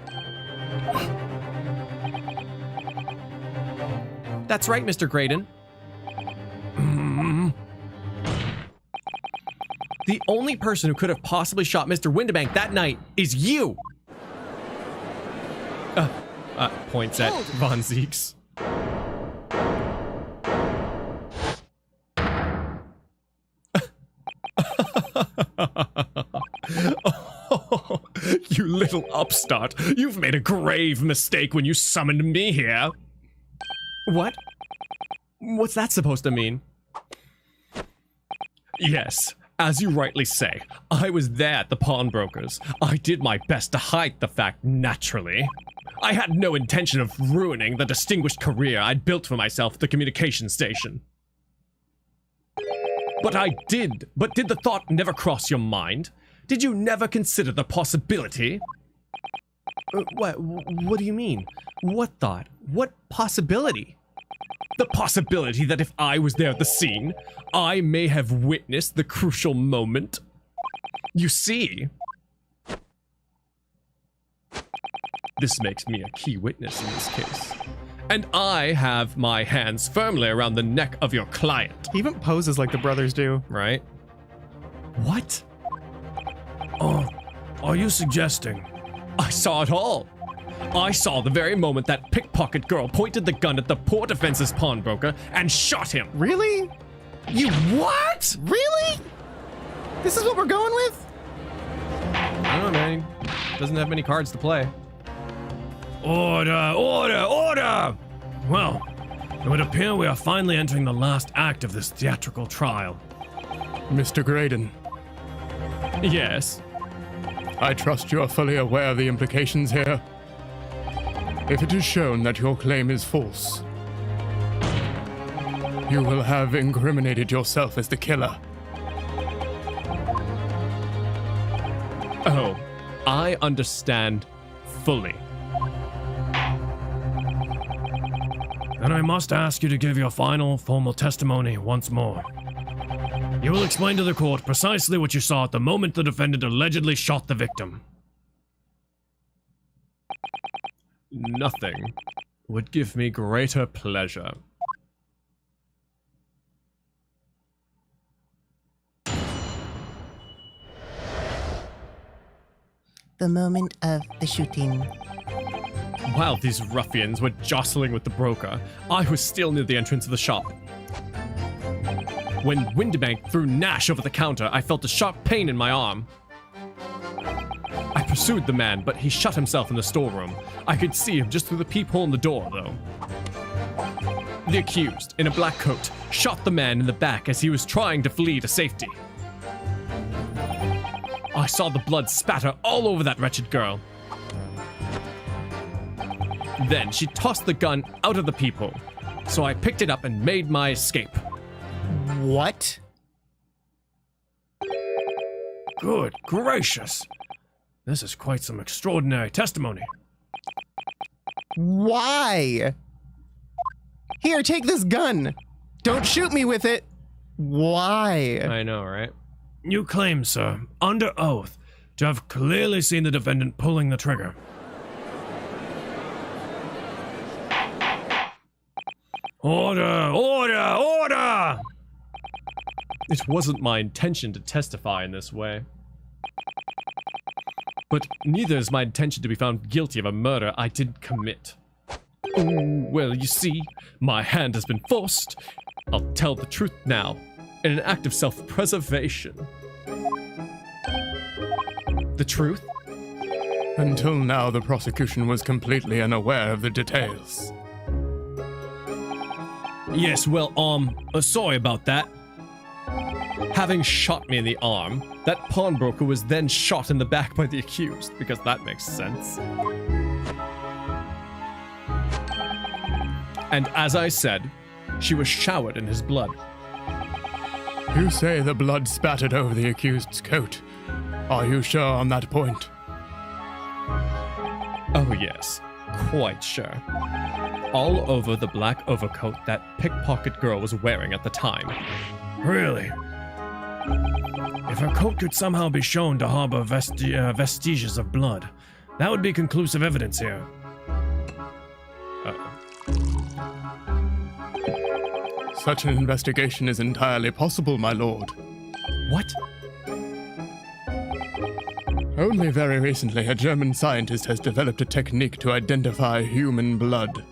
That's right, Mr. Graydon. The only person who could have possibly shot Mr. Winterbank that night is you! Points at Von Zeeks. Oh, you little upstart. You've made a grave mistake when you summoned me here. What? What's that supposed to mean? Yes, as you rightly say, I was there at the pawnbrokers. I did my best to hide the fact, naturally. I had no intention of ruining the distinguished career I'd built for myself at the communication station. But did the thought never cross your mind? Did you never consider the possibility? What do you mean? What thought? What possibility? The possibility that if I was there at the scene, I may have witnessed the crucial moment. You see, this makes me a key witness in this case. And I have my hands firmly around the neck of your client. He even poses like the brothers do. Right? What? Oh, are you suggesting? I saw it all. I saw the very moment that pickpocket girl pointed the gun at the poor defenseless pawnbroker and shot him. Really? You what? Really? This is what we're going with? I don't know, man. He doesn't have many cards to play. Order, order, order! Well, it would appear we are finally entering the last act of this theatrical trial. Mr. Graydon, Yes. I trust you are fully aware of the implications here. If it is shown that your claim is false, you will have incriminated yourself as the killer. Oh, I understand fully. Then I must ask you to give your final, formal testimony once more. You will explain to the court precisely what you saw at the moment the defendant allegedly shot the victim. Nothing would give me greater pleasure. The moment of the shooting. While these ruffians were jostling with the broker, I was still near the entrance of the shop. When Winterbank threw Nash over the counter, I felt a sharp pain in my arm. I pursued the man, but he shut himself in the storeroom. I could see him just through the peephole in the door, though. The accused, in a black coat, shot the man in the back as he was trying to flee to safety. I saw the blood spatter all over that wretched girl. Then she tossed the gun out of the peephole, so I picked it up and made my escape. What? Good gracious. This is quite some extraordinary testimony. Why? Here, take this gun. Don't shoot me with it. Why? I know, right? You claim, sir, under oath, to have clearly seen the defendant pulling the trigger. Order! Order! Order! It wasn't my intention to testify in this way. But neither is my intention to be found guilty of a murder I didn't commit. Ooh, well, you see, my hand has been forced. I'll tell the truth now, in an act of self-preservation. The truth? Until now, the prosecution was completely unaware of the details. Yes, well, sorry about that. Having shot me in the arm, that pawnbroker was then shot in the back by the accused, because that makes sense. And as I said, she was showered in his blood. You say the blood spattered over the accused's coat. Are you sure on that point? Oh yes, quite sure. All over the black overcoat that pickpocket girl was wearing at the time. Really? If her coat could somehow be shown to harbor vestiges of blood, that would be conclusive evidence here. Such an investigation is entirely possible, my lord. What? Only very recently, a German scientist has developed a technique to identify human blood.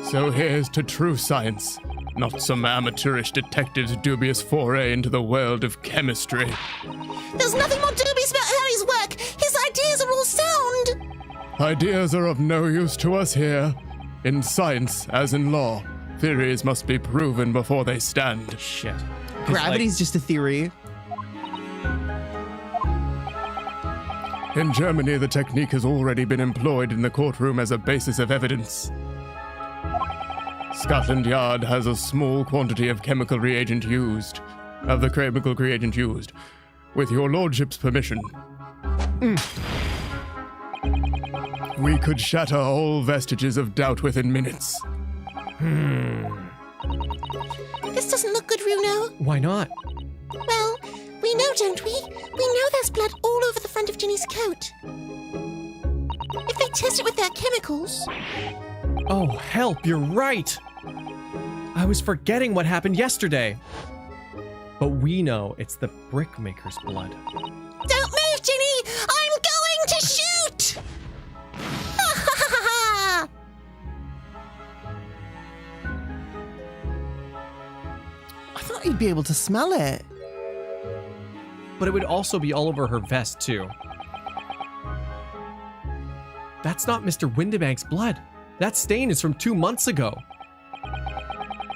So here's to true science, not some amateurish detective's dubious foray into the world of chemistry. There's nothing more dubious about Harry's work. His ideas are all sound. Ideas are of no use to us here. In science, as in law, theories must be proven before they stand. Shit. Gravity's just a theory. In Germany, the technique has already been employed in the courtroom as a basis of evidence. Scotland Yard has a small quantity of the chemical reagent used. With your lordship's permission. We could shatter all vestiges of doubt within minutes. This doesn't look good, Runo. Why not? Well, we know, don't we? We know there's blood all over the front of Ginny's coat. If they test it with their chemicals... Oh, help, you're right! I was forgetting what happened yesterday. But we know it's the brickmaker's blood. Don't move, Ginny! I'm going to shoot! I thought you'd be able to smell it. But it would also be all over her vest, too. That's not Mr. Windibank's blood. That stain is from 2 months ago.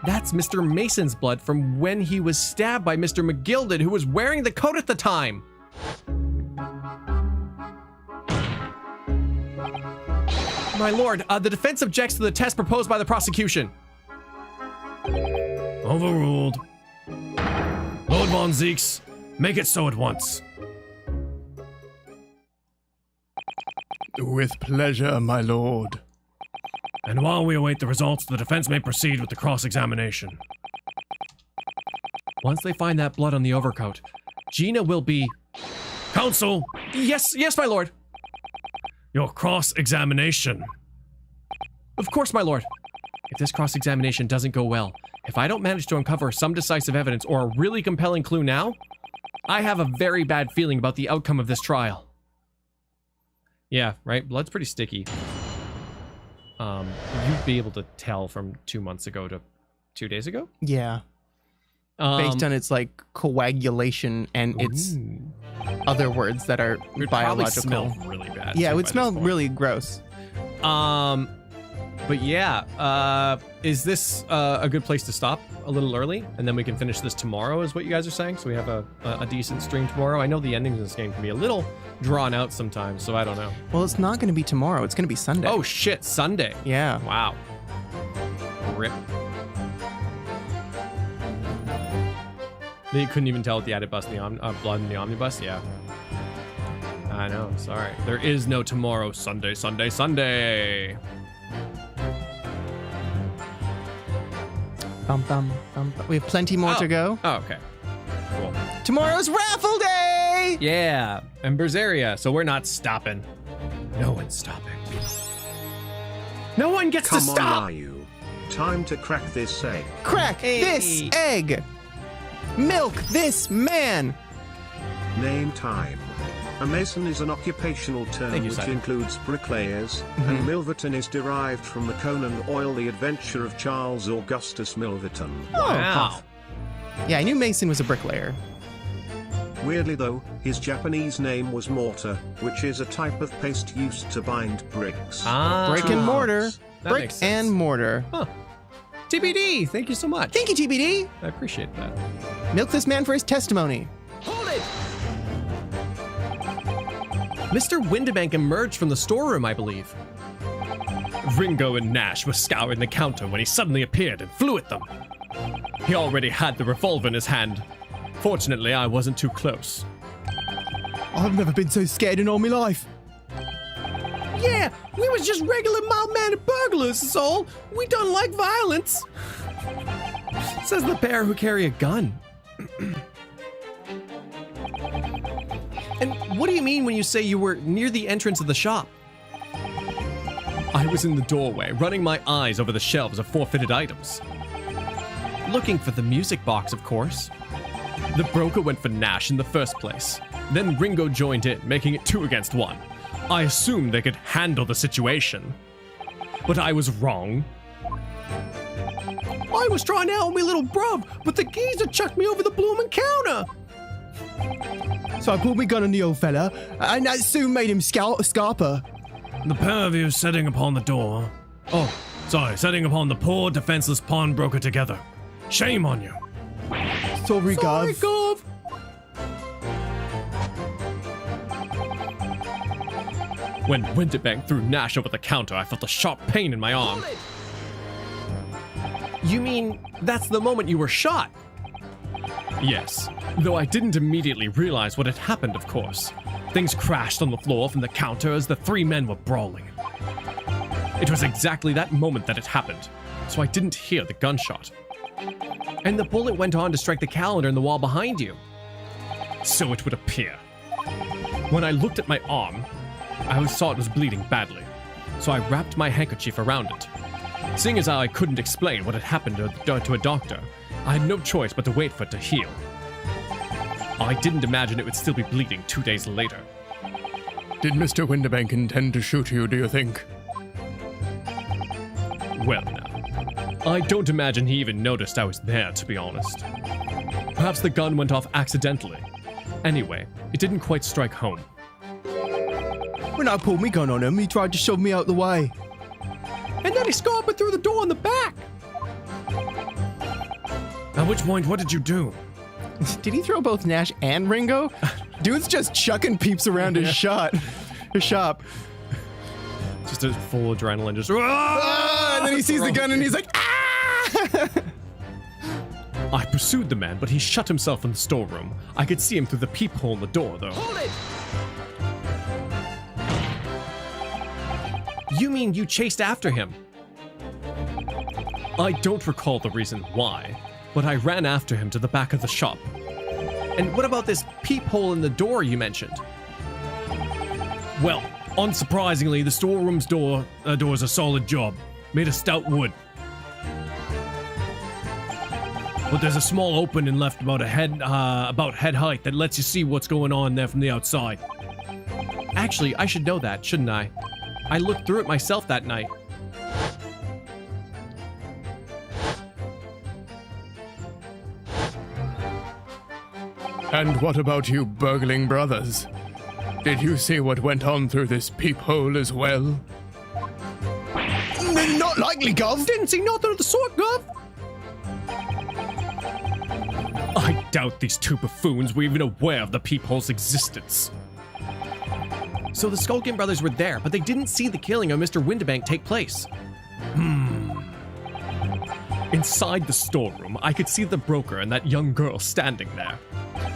That's Mr. Mason's blood from when he was stabbed by Mr. McGilded, who was wearing the coat at the time. My lord, the defense objects to the test proposed by the prosecution. Overruled. Lord Von Zeeks, make it so at once. With pleasure, my lord. And while we await the results, the defense may proceed with the cross-examination. Once they find that blood on the overcoat, Gina will be... Counsel! Yes, my lord. Your cross-examination. Of course, my lord. If this cross-examination doesn't go well, if I don't manage to uncover some decisive evidence or a really compelling clue now, I have a very bad feeling about the outcome of this trial. Yeah, right? Blood's pretty sticky. You'd be able to tell from 2 months ago to 2 days ago? Yeah. Based on its like coagulation and its other words that are It would biological. probably smell really bad. Yeah, too, it would by smell this point. really gross. But yeah, is this a good place to stop a little early? And then we can finish this tomorrow, is what you guys are saying? So we have a decent stream tomorrow. I know the endings in this game can be a little drawn out sometimes, so I don't know. Well, it's not going to be tomorrow. It's going to be Sunday. Oh, shit, Sunday. Yeah. Wow. Rip. You couldn't even tell with the added bus, the blood in the omnibus? Yeah. I know, sorry. There is no tomorrow. Sunday, Sunday, Sunday. Bum, bum, bum, bum. We have plenty more to go. Oh, okay. Cool. Tomorrow's raffle day! Yeah, and Berseria, so we're not stopping. No one's stopping. No one gets to Come stop! on, are you? Time to crack this egg. Crack this egg! Milk this man! Name time. A mason is an occupational term Thank you, which Simon. includes bricklayers, and Milverton is derived from the Conan Doyle The Adventure of Charles Augustus Milverton. Wow. Yeah, I knew Mason was a bricklayer. Weirdly though, his Japanese name was mortar, which is a type of paste used to bind bricks. Brick and mortar. That Brick makes sense. and mortar. Huh. TBD, thank you so much. Thank you, TBD. I appreciate that. Milk this man for his testimony. Hold it! Mr. Windibank emerged from the storeroom, I believe. Ringo and Nash were scouring the counter when he suddenly appeared and flew at them. He already had the revolver in his hand. Fortunately, I wasn't too close. I've never been so scared in all my life. Yeah, we was just regular mild-mannered burglars, is all. We don't like violence. Says the pair who carry a gun. And what do you mean when you say you were near the entrance of the shop? I was in the doorway, running my eyes over the shelves of forfeited items. Looking for the music box, of course. The broker went for Nash in the first place. Then Ringo joined in, making it 2 against 1. I assumed they could handle the situation. But I was wrong. I was trying to help me little bruv, but the geezer chucked me over the bloomin' counter. So I pulled my gun on the old fella, and that soon made him scarper. The pair of you setting upon the door. Setting upon the poor defenseless pawnbroker together. Shame on you. Sorry, Gov. Gov. When Winterbank threw Nash over the counter, I felt a sharp pain in my arm. You mean that's the moment you were shot? Yes, though I didn't immediately realize what had happened, of course. Things crashed on the floor from the counter as the 3 men were brawling. It was exactly that moment that it happened, so I didn't hear the gunshot. And the bullet went on to strike the calendar in the wall behind you. So it would appear. When I looked at my arm, I saw it was bleeding badly, so I wrapped my handkerchief around it. Seeing as how I couldn't explain what had happened to a doctor, I had no choice but to wait for it to heal. I didn't imagine it would still be bleeding 2 days later. Did Mr. Windibank intend to shoot you, do you think? Well, now, I don't imagine he even noticed I was there, to be honest. Perhaps the gun went off accidentally. Anyway, it didn't quite strike home. When I pulled my gun on him, he tried to shove me out the way. And then he scarpered through the door in the back! At which point, what did you do? Did he throw both Nash and Ringo? Dude's just chucking peeps around his shop. Just a full adrenaline, just... And then he sees the gun and he's like, ah! I pursued the man, but he shut himself in the storeroom. I could see him through the peephole in the door, though. Hold it! You mean you chased after him? I don't recall the reason why, but I ran after him to the back of the shop. And what about this peephole in the door you mentioned? Well, unsurprisingly, the storeroom's door's a solid job, made of stout wood. But there's a small opening left about head height that lets you see what's going on there from the outside. Actually, I should know that, shouldn't I? I looked through it myself that night. And what about you burgling brothers? Did you see what went on through this peephole as well? likely, Gov. Didn't see nothing of the sort, Gov. I doubt these two buffoons were even aware of the peephole's existence. So the Skulkin brothers were there, but they didn't see the killing of Mr. Windibank take place. Inside the storeroom, I could see the broker and that young girl standing there.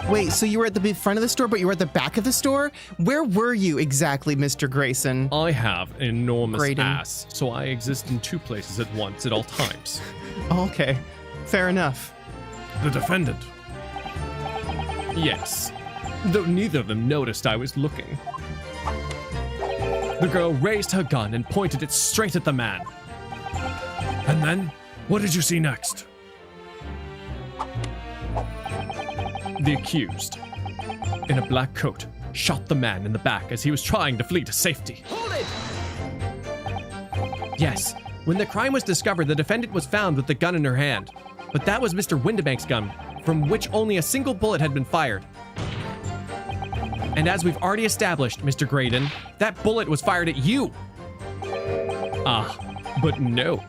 Wait, so you were at the front of the store, but you were at the back of the store? Where were you exactly, Mr. Grayson? I have an enormous Graydon. ass, so I exist in two places at once at all times. Okay, fair enough. The defendant. Yes, though neither of them noticed I was looking. The girl raised her gun and pointed it straight at the man. And then, what did you see next? The accused, in a black coat, shot the man in the back as he was trying to flee to safety. Hold it! Yes, when the crime was discovered, the defendant was found with the gun in her hand. But that was Mr. Windibank's gun, from which only a single bullet had been fired. And as we've already established, Mr. Graydon, that bullet was fired at you. Ah, but no.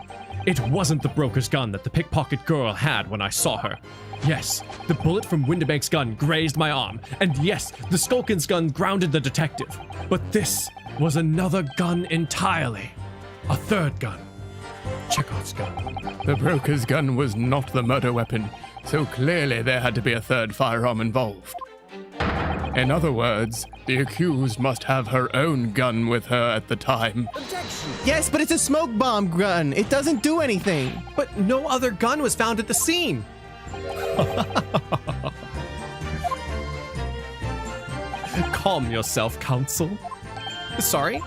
It wasn't the broker's gun that the pickpocket girl had when I saw her. Yes, the bullet from Windibank's gun grazed my arm, and yes, the Skulkin's gun grounded the detective. But this was another gun entirely. A third gun. Chekhov's gun. The broker's gun was not the murder weapon, so clearly there had to be a third firearm involved. In other words, the accused must have her own gun with her at the time. Yes, but it's a smoke bomb gun. It doesn't do anything. But no other gun was found at the scene. Calm yourself, counsel. Sorry?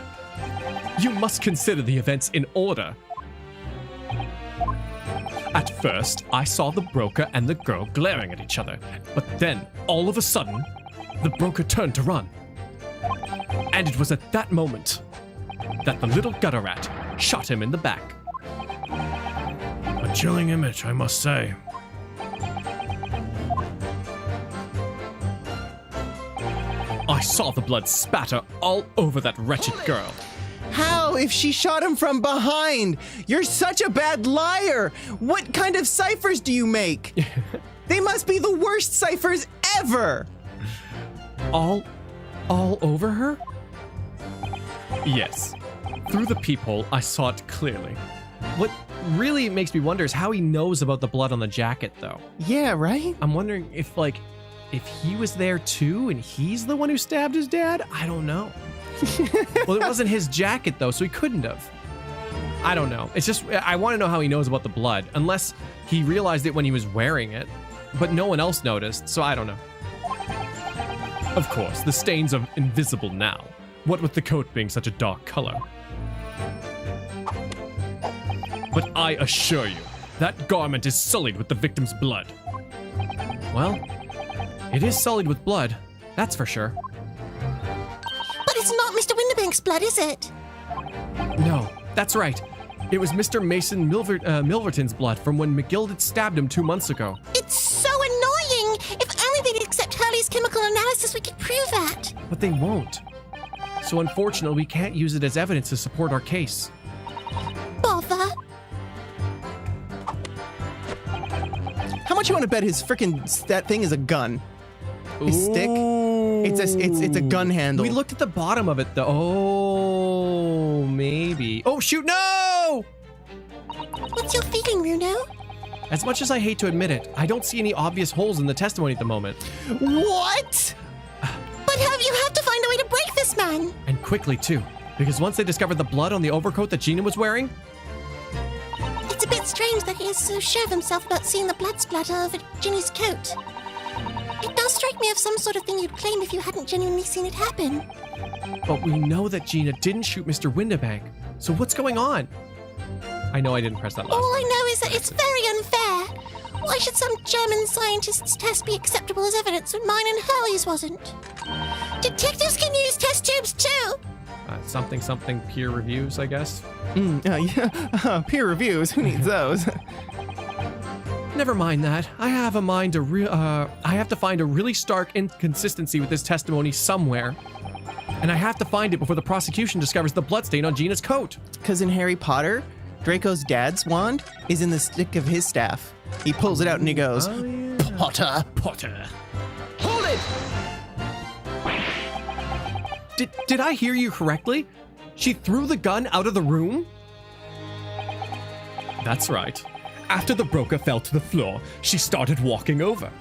You must consider the events in order. At first, I saw the broker and the girl glaring at each other, but then, all of a sudden, the broker turned to run. And it was at that moment that the little gutter rat shot him in the back. A chilling image, I must say. I saw the blood spatter all over that wretched girl. How if she shot him from behind? You're such a bad liar. What kind of ciphers do you make? They must be the worst ciphers ever. All over her? Yes. Through the peephole, I saw it clearly. What really makes me wonder is how he knows about the blood on the jacket, though. Yeah, right? I'm wondering if he was there too and he's the one who stabbed his dad? I don't know. Well, it wasn't his jacket, though, so he couldn't have. I don't know. It's just, I want to know how he knows about the blood, unless he realized it when he was wearing it, but no one else noticed, so I don't know. Of course, the stains are invisible now. What with the coat being such a dark color. But I assure you, that garment is sullied with the victim's blood. Well, it is sullied with blood, that's for sure. But it's not Mr. Windibank's blood, is it? No, that's right. It was Mr. Mason Milverton's blood from when McGilded stabbed him 2 months ago. It's so annoying! If only they'd accept Hurley's chemical analysis, we could prove that. But they won't. So unfortunately, we can't use it as evidence to support our case. Bother. How much you want to bet his that thing is a gun? His stick? It's a gun handle. We looked at the bottom of it, though. Oh, maybe. Oh, shoot, no! What's your feeling, Runo? As much as I hate to admit it, I don't see any obvious holes in the testimony at the moment. What? But you have to find a way to break this man. And quickly, too. Because once they discovered the blood on the overcoat that Gina was wearing... It's a bit strange that he is so sure of himself about seeing the blood splatter over Ginny's coat. It does strike me of some sort of thing you'd claim if you hadn't genuinely seen it happen. But we know that Gina didn't shoot Mr. Windibank. So what's going on? I know I didn't press that last All one. I know is that it's very unfair. Why should some German scientist's test be acceptable as evidence when mine and Hurley's wasn't? Detectives can use test tubes too! Something peer reviews, I guess. Yeah. Peer reviews. Who needs those? Never mind that. I have to find a really stark inconsistency with this testimony somewhere. And I have to find it before the prosecution discovers the bloodstain on Gina's coat. Because in Harry Potter, Draco's dad's wand is in the stick of his staff. He pulls it out and he goes, Potter. Potter. Hold it! Did I hear you correctly? She threw the gun out of the room? That's right. After the broker fell to the floor, she started walking over.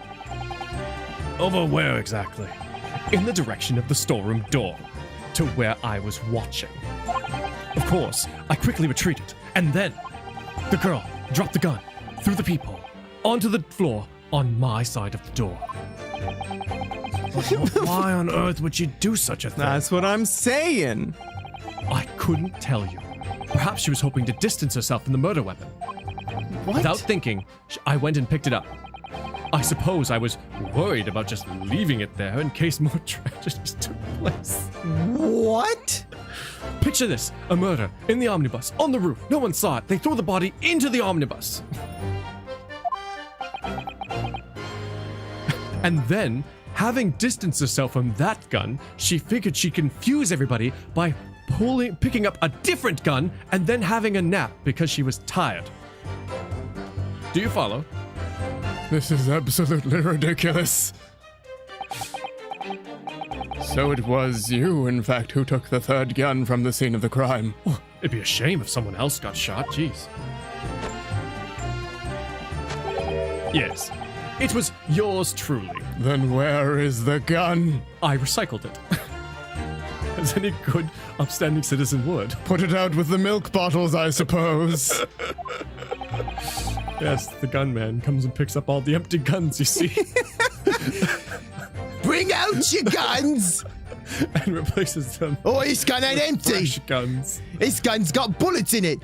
Over where exactly? In the direction of the storeroom door, to where I was watching. Of course, I quickly retreated, and then the girl dropped the gun through the peephole onto the floor on my side of the door. Why on earth would you do such a thing? That's what I'm saying. I couldn't tell you. Perhaps she was hoping to distance herself from the murder weapon. What? Without thinking, I went and picked it up. I suppose I was worried about just leaving it there in case more tragedies took place. What? Picture this, a murder in the omnibus, on the roof. No one saw it. They threw the body into the omnibus. And then, having distanced herself from that gun, she figured she'd confuse everybody by picking up a different gun and then having a nap because she was tired. Do you follow? This is absolutely ridiculous. So it was you, in fact, who took the third gun from the scene of the crime. Oh, it'd be a shame if someone else got shot. Jeez. Yes, it was yours truly. Then where is the gun? I recycled it. As any good, upstanding citizen would. Put it out with the milk bottles, I suppose. Yes, the gunman comes and picks up all the empty guns you see. Bring out your guns! And replaces them. Oh, this gun ain't empty! Fresh guns. This gun's got bullets in it!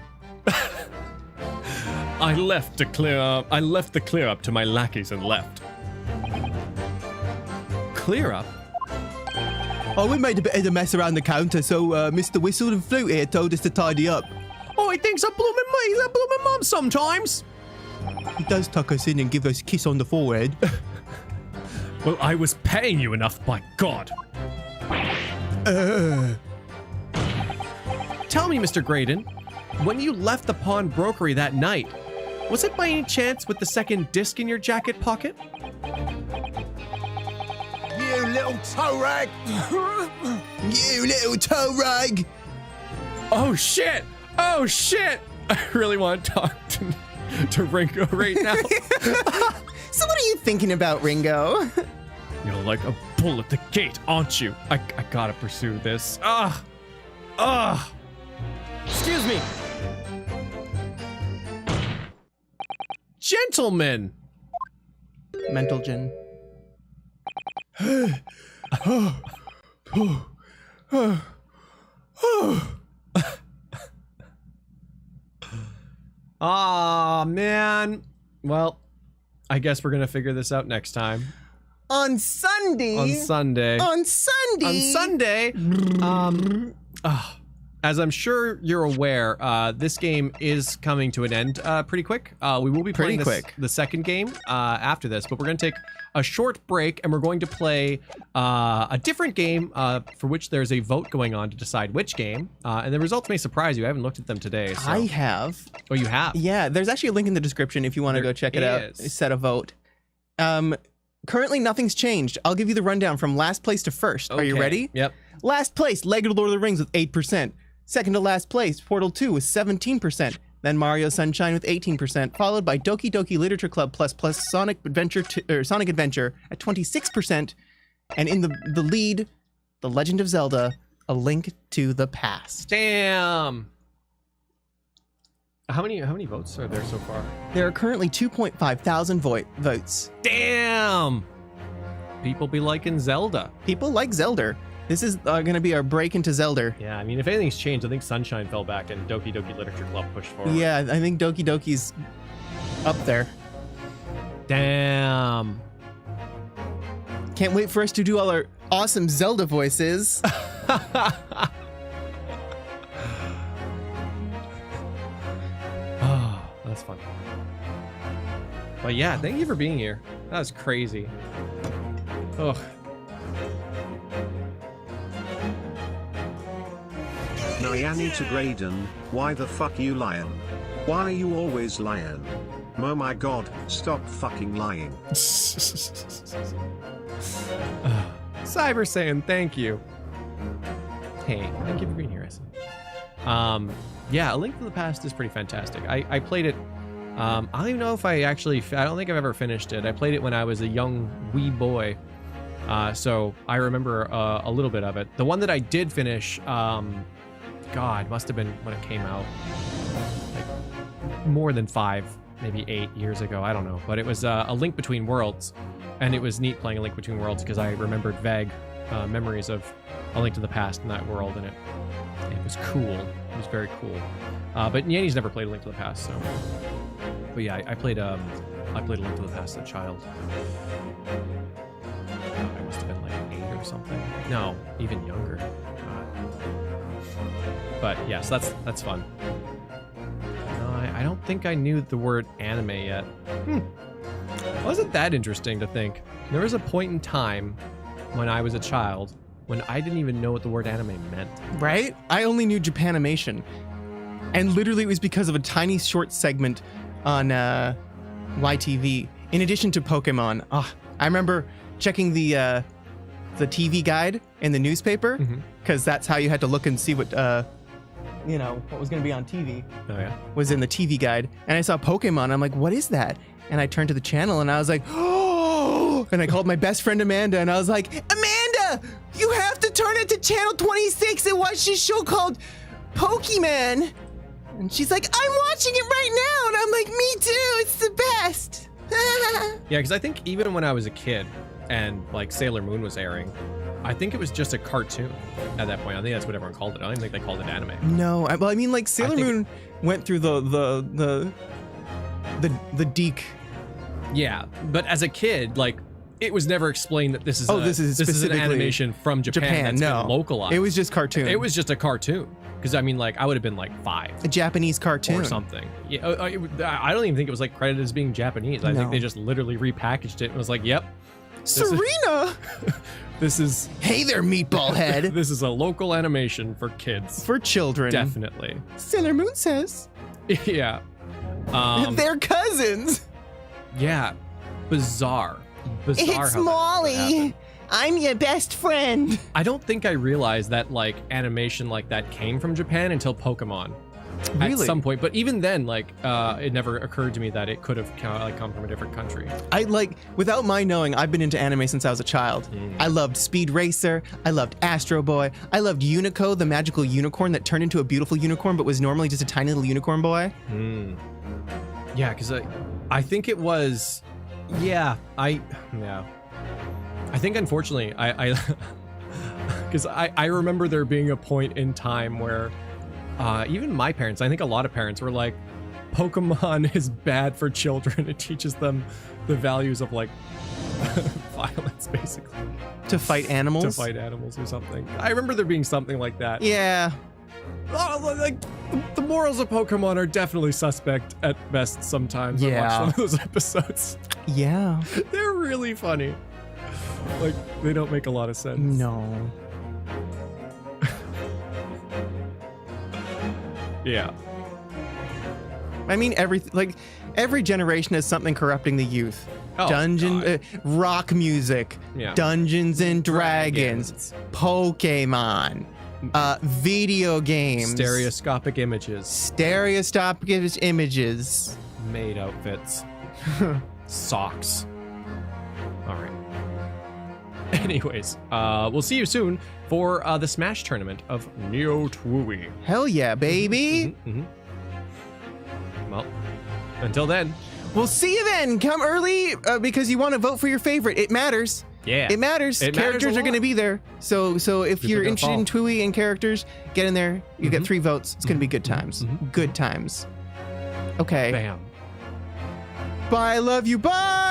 I left the clear up to my lackeys and left. Clear up? Oh, we made a bit of a mess around the counter, so Mr. Whistle and Flute here told us to tidy up. Oh, he thinks I'm blooming mum sometimes. He does tuck us in and give us a kiss on the forehead. Well, I was paying you enough, by God. Tell me, Mr. Graydon, when you left the pawnbrokery that night, was it by any chance with the second disc in your jacket pocket? You little toe rag! You little toe rag! Oh, shit! Oh, shit! I really want to talk to Ringo right now. So what are you thinking about, Ringo? You're like a bull at the gate, aren't you? I gotta pursue this. Excuse me. Gentlemen. Mental gin. Aw, man. Well, I guess we're gonna figure this out next time. On Sunday. On Sunday. On Sunday. On Sunday. As I'm sure you're aware, this game is coming to an end pretty quick. We will be playing the second game after this, but we're going to take a short break and we're going to play a different game for which there's a vote going on to decide which game. And the results may surprise you. I haven't looked at them today. So. I have. Oh, you have? Yeah, there's actually a link in the description if you want to go check it out. Set a vote. Currently, nothing's changed. I'll give you the rundown from last place to first. Okay. Are you ready? Yep. Last place, Lego Lord of the Rings with 8%. Second to last place, Portal 2 with 17%. Then Mario Sunshine with 18%, followed by Doki Doki Literature Club plus Sonic Adventure at 26%. And in the lead, The Legend of Zelda, A Link to the Past. Damn. How many votes are there so far? There are currently 2.5 thousand votes. Damn. People be liking Zelda. People like Zelda. This is going to be our break into Zelda. Yeah, I mean, if anything's changed, I think Sunshine fell back and Doki Doki Literature Club pushed forward. Yeah, I think Doki Doki's up there. Damn. Can't wait for us to do all our awesome Zelda voices. Oh, that's fun. But yeah, thank you for being here. That was crazy. Ugh. Nyan to Graydon, why the fuck you lion? Why are you always lying? Oh my god, stop fucking lying. Cyber Saiyan, thank you. Hey, thank you for being here, I see. Yeah, A Link to the Past is pretty fantastic. I played it. I don't even know if I don't think I've ever finished it. I played it when I was a young wee boy. So I remember a little bit of it. The one that I did finish, God, must have been when it came out. Like more than 5, maybe 8 years ago. I don't know. But it was A Link Between Worlds. And it was neat playing A Link Between Worlds because I remembered vague memories of A Link to the Past in that world. And it was cool. It was very cool. But Nyanny's never played A Link to the Past, so. But yeah, I played A Link to the Past as a child. I must have been like 8 or something. No, even younger. But yes, yeah, so that's fun. No, I don't think I knew the word anime yet. Wasn't that interesting to think? There was a point in time when I was a child when I didn't even know what the word anime meant. Right? I only knew Japanimation. And literally it was because of a tiny short segment on YTV. In addition to Pokemon. I remember checking the TV guide in the newspaper, because that's how you had to look and see what what was going to be on TV. Oh yeah. Was in the TV guide. And I saw Pokemon. I'm like, what is that? And I turned to the channel and I was like, oh! And I called my best friend Amanda and I was like, Amanda, you have to turn it to channel 26 and watch this show called Pokemon. And she's like, I'm watching it right now. And I'm like, me too. It's the best. Yeah, because I think even when I was a kid and like Sailor Moon was airing, I think it was just a cartoon at that point. I think that's what everyone called it. I don't even think they called it anime. No, well, I mean, like Sailor Moon went through the deek. Yeah, but as a kid, like it was never explained that this is this is an animation from Japan that's been localized. It was just cartoon. It was just a cartoon. Because I mean, like I would have been like 5. A Japanese cartoon or something. Yeah, I don't even think it was like credited as being Japanese. I think they just literally repackaged it and was like, "Yep, Serena, this is hey there, meatball head. This is a local animation for kids, for children, definitely." Sailor Moon says, "Yeah, they're cousins." Yeah, bizarre. It's Molly. I'm your best friend. I don't think I realized that like animation like that came from Japan until Pokemon. Really? At some point, but even then, like, it never occurred to me that it could have come from a different country. I like, without my knowing, I've been into anime since I was a child. I loved Speed Racer. I loved Astro Boy. I loved Unico, the magical unicorn that turned into a beautiful unicorn, but was normally just a tiny little unicorn boy. Yeah, because I think it was, I think unfortunately, because I remember there being a point in time where even my parents, I think a lot of parents were like, Pokemon is bad for children. It teaches them the values of like violence, basically. To fight animals? To fight animals or something. I remember there being something like that. Yeah. Like the morals of Pokemon are definitely suspect at best sometimes. I watch some of those episodes. Yeah. They're really funny. Like, they don't make a lot of sense. No. Yeah. I mean, every generation has something corrupting the youth. Oh, rock music, Dungeons and Dragons, Pokemon, video games, stereoscopic images, maid outfits, socks. All right. Anyways, we'll see you soon for the Smash tournament of Neo Twooey. Hell yeah, baby! Well, until then, we'll see you then. Come early because you want to vote for your favorite. It matters. Yeah, it matters. Characters are going to be there. So if you're interested in Twooey and characters, get in there. You get 3 votes. It's going to be good times. Good times. Okay. Bam. Bye. Love you. Bye.